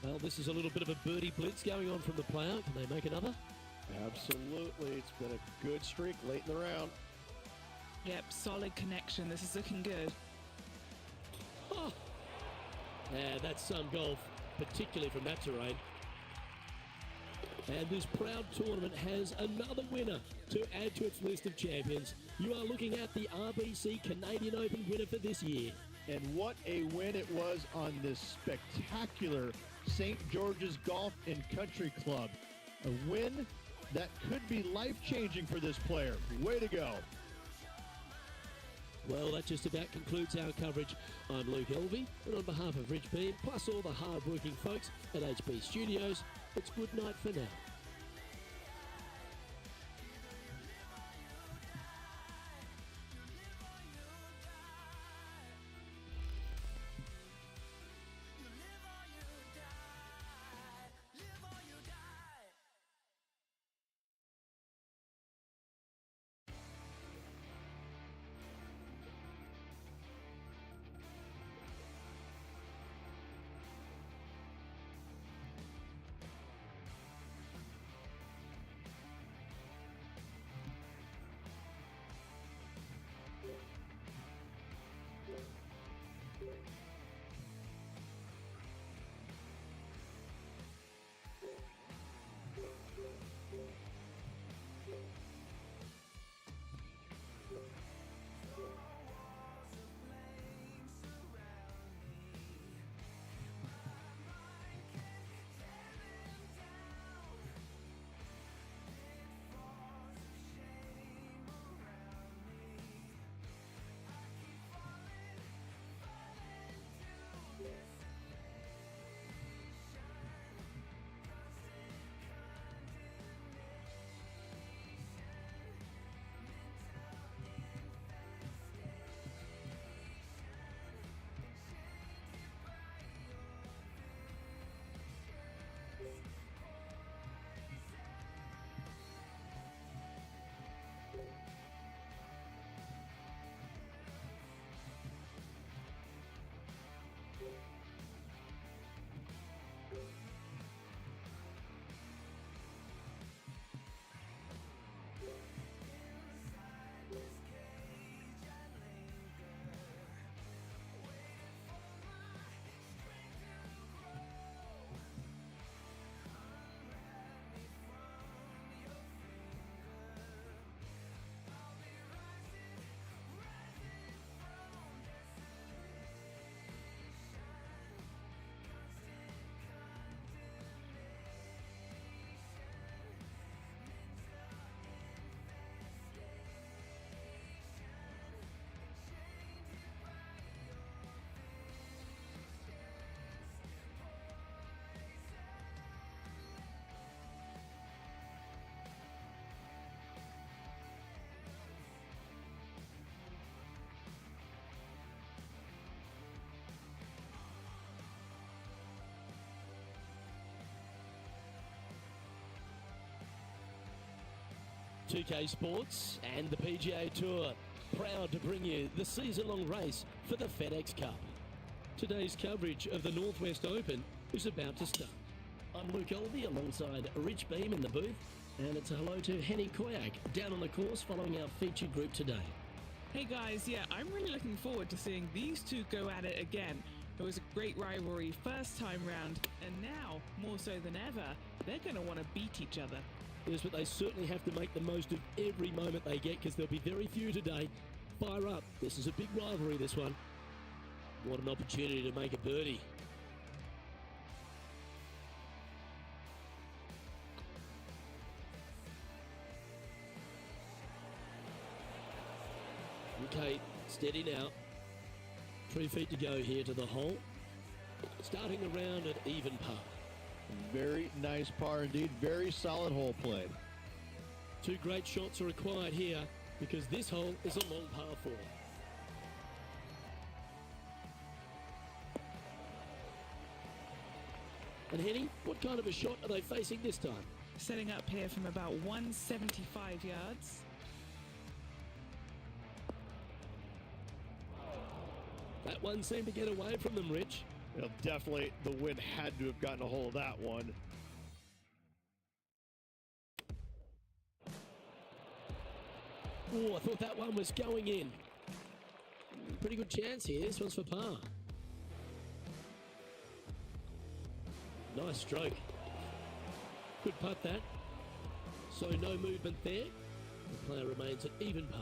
Well, this is a little bit of a birdie blitz going on from the player. Can they make another? Absolutely. It's been a good streak late in the round. Yep, solid connection. This is looking good. Oh. Yeah, that's some golf, particularly from that terrain. And this proud tournament has another winner to add to its list of champions. You are looking at the RBC Canadian Open winner for this year. And what a win it was on this spectacular St. George's Golf and Country Club. A win that could be life-changing for this player. Way to go. Well, that just about concludes our coverage. I'm Luke Elvey, and on behalf of Rich Beam, plus all the hard-working folks at HB Studios, it's good night for now. 2K Sports and the PGA Tour, proud to bring you the season-long race for the FedEx Cup. Today's coverage of the Northwest Open is about to start. I'm Luke Elvey alongside Rich Beam in the booth, and it's a hello to Henny Koyak down on the course following our featured group today. Hey guys, yeah, I'm really looking forward to seeing these two go at it again. It was a great rivalry first time round, and now, more so than ever, they're going to want to beat each other. Yes, but they certainly have to make the most of every moment they get because there'll be very few today. Fire up. This is a big rivalry, this one. What an opportunity to make a birdie. Okay, steady now. 3 feet to go here to the hole. Starting around at even par. Very nice par indeed. Very solid hole played. 2 great shots are required here because this hole is a long par 4. And Henny, what kind of a shot are they facing this time? Setting up here from about 175 yards. That one seemed to get away from them, Rich. Well, definitely the wind had to have gotten a hold of that one. Oh, I thought that one was going in. Pretty good chance here. This one's for par. Nice stroke. Good putt that. So no movement there. The player remains at even par.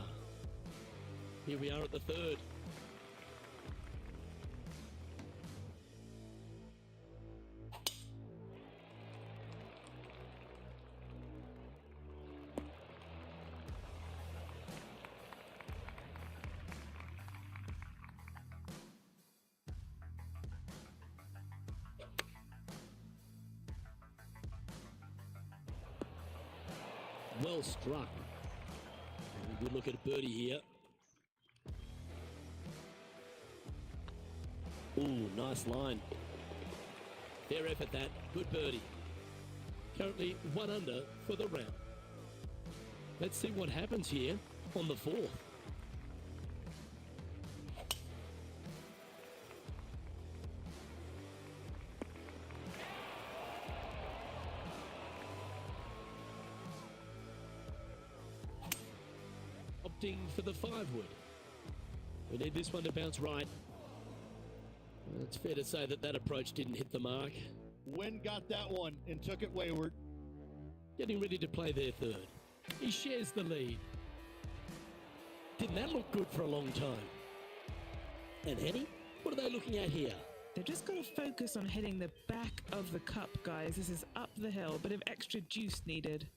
Here we are at the third. Well struck. A good look at a birdie here. Ooh, nice line. Fair effort that. Good birdie. Currently 1 under for the round. Let's see what happens here on the 4th. Opting for the 5-wood. We need this one to bounce right. It's fair to say that that approach didn't hit the mark. Wind got that one and took it wayward. Getting ready to play their third. He shares the lead. Didn't that look good for a long time? And Henny, what are they looking at here? They've just got to focus on hitting the back of the cup, guys. This is up the hill, bit of extra juice needed.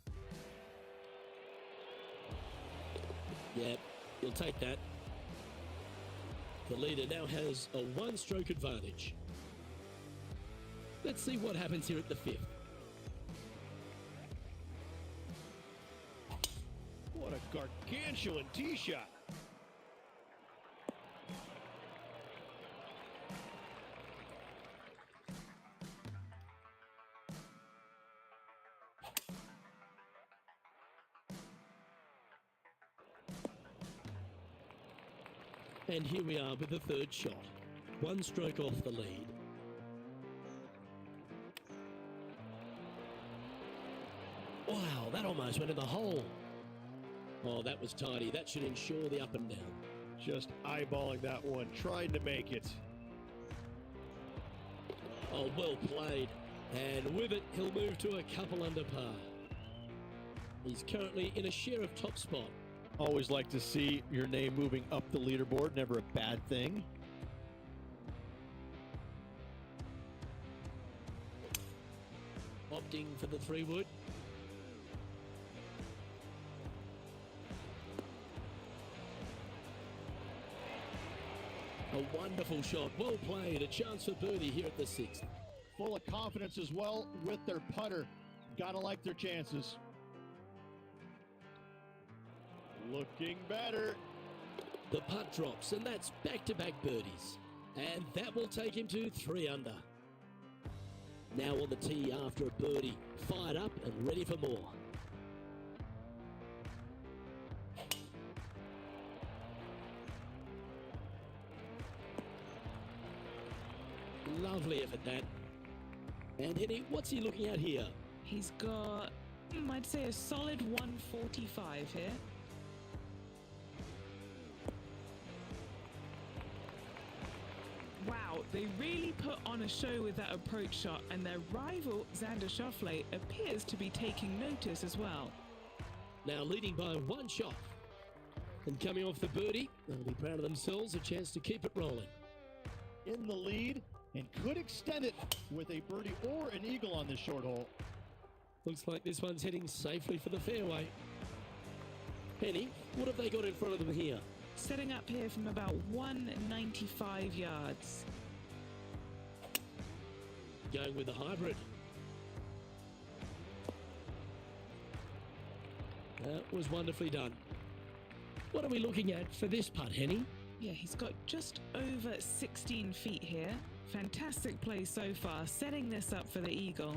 Yep, you'll take that. The leader now has a 1-stroke advantage. Let's see what happens here at the 5th. What a gargantuan tee shot. And here we are with the 3rd shot. 1 stroke off the lead. Wow, that almost went in the hole. Oh, that was tidy. That should ensure the up and down. Just eyeballing that one, trying to make it. Oh, well played. And with it, he'll move to a couple under par. He's currently in a share of top spot. Always like to see your name moving up the leaderboard, never a bad thing. Opting for the 3-wood. A wonderful shot. Well played. A chance for birdie here at the 6th. Full of confidence as well with their putter. Gotta like their chances. Looking better. The putt drops, and that's back-to-back birdies. And that will take him to 3 under. Now on the tee after a birdie. Fired up and ready for more. Lovely effort, that. And Henny, what's he looking at here? He's got, I'd say, a solid 145 here. Wow, they really put on a show with that approach shot, and their rival, Xander Schauffele, appears to be taking notice as well. Now leading by one shot. And coming off the birdie, they'll be proud of themselves, a chance to keep it rolling. In the lead and could extend it with a birdie or an eagle on this short hole. Looks like this one's heading safely for the fairway. Penny, what have they got in front of them here? Setting up here from about 195 yards. Going with the hybrid. That was wonderfully done. What are we looking at for this putt, Henny? Yeah, he's got just over 16 feet here. Fantastic play so far, setting this up for the eagle.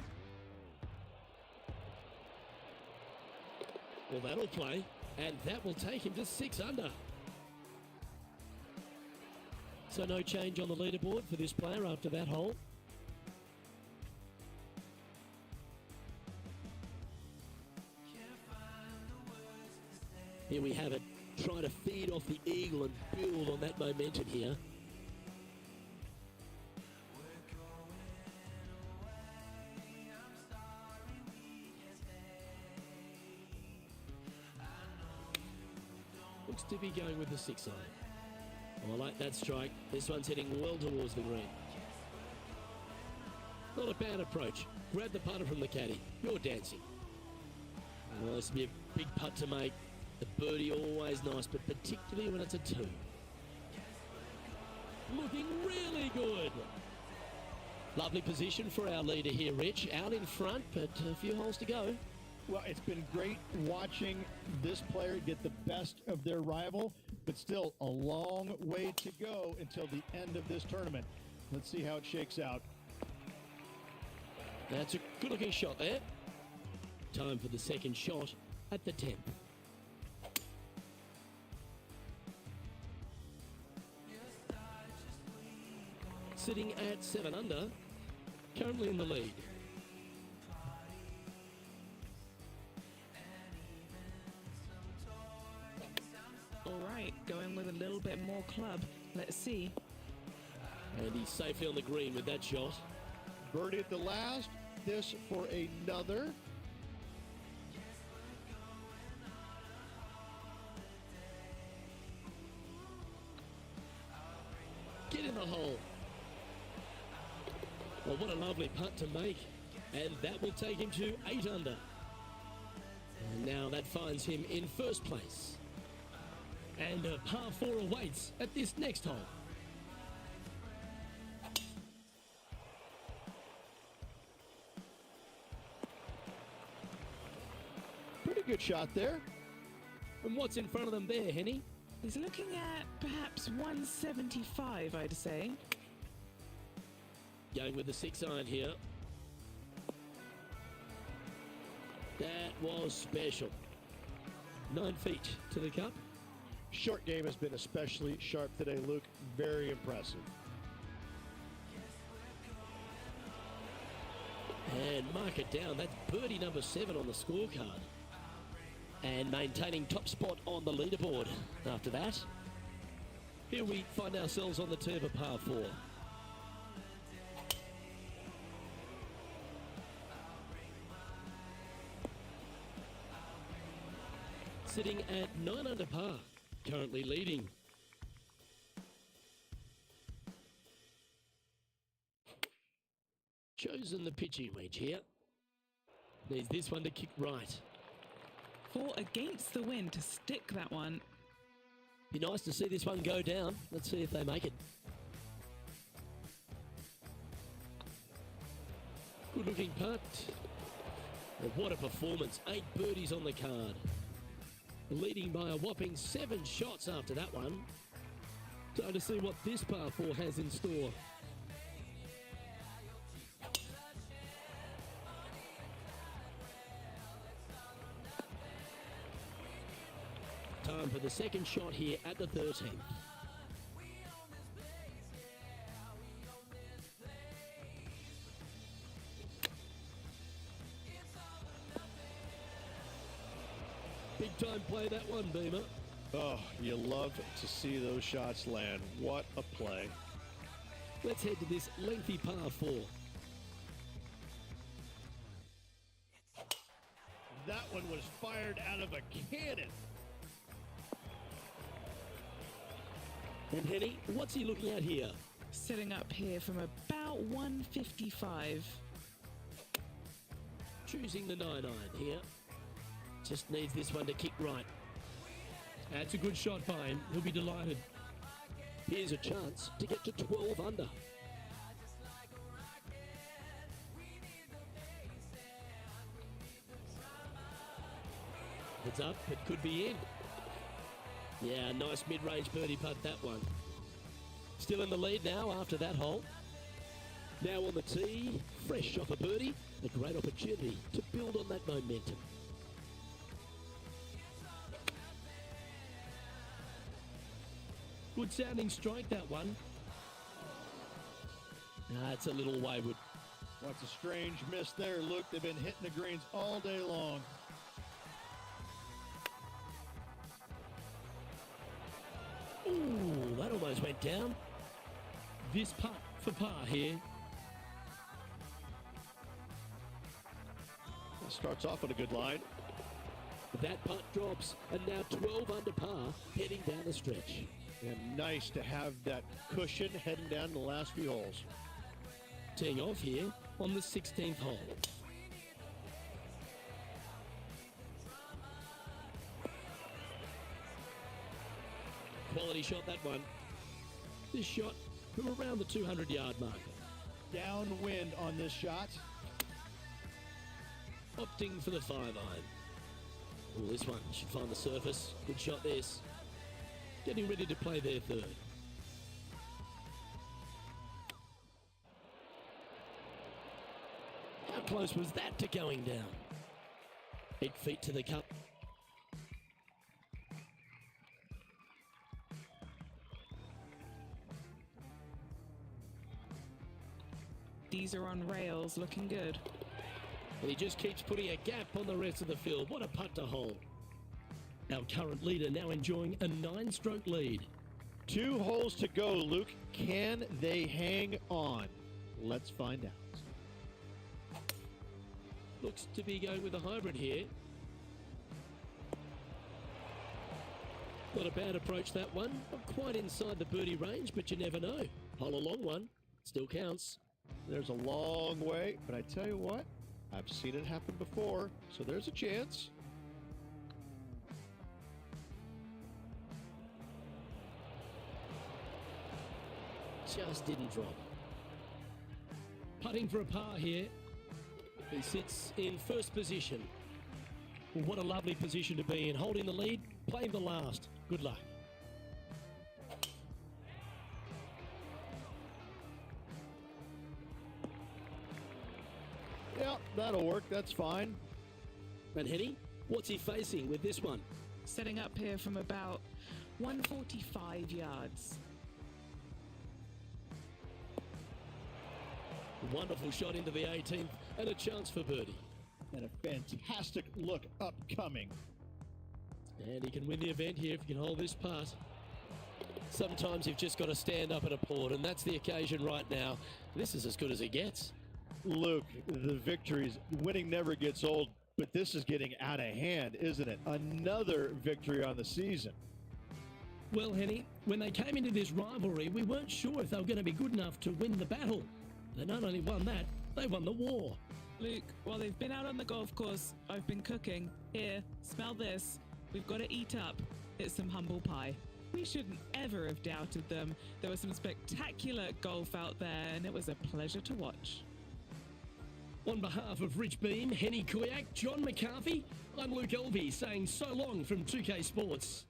Well, that'll play, and that will take him to 6 under. So no change on the leaderboard for this player after that hole. Here we have it, trying to feed off the eagle and build on that momentum here. Looks to be going with the 6 iron. Oh, I like that strike. This one's heading well towards the green. Not a bad approach. Grab the putter from the caddy. You're dancing. Well, this will be a big putt to make. The birdie always nice, but particularly when it's a 2. Looking really good. Lovely position for our leader here, Rich. Out in front, but a few holes to go. Well, it's been great watching this player get the best of their rival, but still a long way to go until the end of this tournament. Let's see how it shakes out. That's a good-looking shot there. Time for the second shot at the 10th. Sitting at 7 under, currently in the lead. All right, going with a little bit more club. Let's see. And he's safely on the green with that shot. Birdie at the last. This for another. Get in the hole. Well, what a lovely putt to make. And that will take him to 8 under. And now that finds him in first place. And a par 4 awaits at this next hole. Pretty good shot there. And what's in front of them there, Henny? He's looking at perhaps 175, I'd say. Going with the 6 iron here. That was special. 9 feet to the cup. Short game has been especially sharp today, Luke. Very impressive. And mark it down. That's birdie number 7 on the scorecard. And maintaining top spot on the leaderboard after that. Here we find ourselves on the tee of a par 4. Sitting at 9 under par, currently leading. Chosen the pitching wedge here. Needs this one to kick right. 4 against the wind to stick that one. Be nice to see this one go down. Let's see if they make it. Good looking putt. And what a performance. 8 birdies on the card. Leading by a whopping 7 shots after that one. Time to see what this par 4 has in store. Time for the second shot here at the 13th. Big time play that one, Beamer. Oh, you love to see those shots land. What a play. Let's head to this lengthy par 4. That one was fired out of a cannon. And Henny, what's he looking at here? Setting up here from about 155. Choosing the 9-iron here. Just needs this one to kick right. That's a good shot by him. He'll be delighted. Here's a chance to get to 12 under. It's up, it could be in. Yeah, nice mid-range birdie putt, that one. Still in the lead now after that hole. Now on the tee, fresh off a birdie, a great opportunity to build on that momentum. Good sounding strike, that one. It's a little wayward. What's a strange miss there, Luke? They've been hitting the greens all day long. Ooh, that almost went down. This putt for par here. Starts off on a good line. That putt drops, and now 12 under par, heading down the stretch. And nice to have that cushion heading down the last few holes. Teeing off here on the 16th hole. Quality shot, that one. This shot from around the 200-yard marker. Downwind on this shot. Opting for the 5-iron. Oh, this one should find the surface. Good shot, this. Getting ready to play their third. How close was that to going down? 8 feet to the cup. These are on rails, looking good. And he just keeps putting a gap on the rest of the field. What a putt to hole. Our current leader now enjoying a 9-stroke lead. 2 holes to go, Luke. Can they hang on? Let's find out. Looks to be going with a hybrid here. Not a bad approach, that one. Not quite inside the birdie range, but you never know. Hole a long one. Still counts. There's a long way, but I tell you what, I've seen it happen before, so there's a chance. Just didn't drop. Putting for a par here. He sits in first position. Well, what a lovely position to be in. Holding the lead, playing the last. Good luck. Yeah, that'll work. That's fine. And Henny, what's he facing with this one? Setting up here from about 145 yards. Wonderful shot into the 18th and a chance for birdie. And a fantastic look upcoming. And he can win the event here if he can hold this putt. Sometimes you've just got to stand up and applaud, and that's the occasion right now. This is as good as it gets. Luke, the victories, winning never gets old, but this is getting out of hand, isn't it? Another victory on the season. Well, Henny, when they came into this rivalry, we weren't sure if they were going to be good enough to win the battle. They not only won that, they won the war. Luke, while they've been out on the golf course, I've been cooking. Here, smell this. We've got to eat up. It's some humble pie. We shouldn't ever have doubted them. There was some spectacular golf out there, and it was a pleasure to watch. On behalf of Rich Beam, Henny Kuyak, John McCarthy, I'm Luke Elvey saying so long from 2K Sports.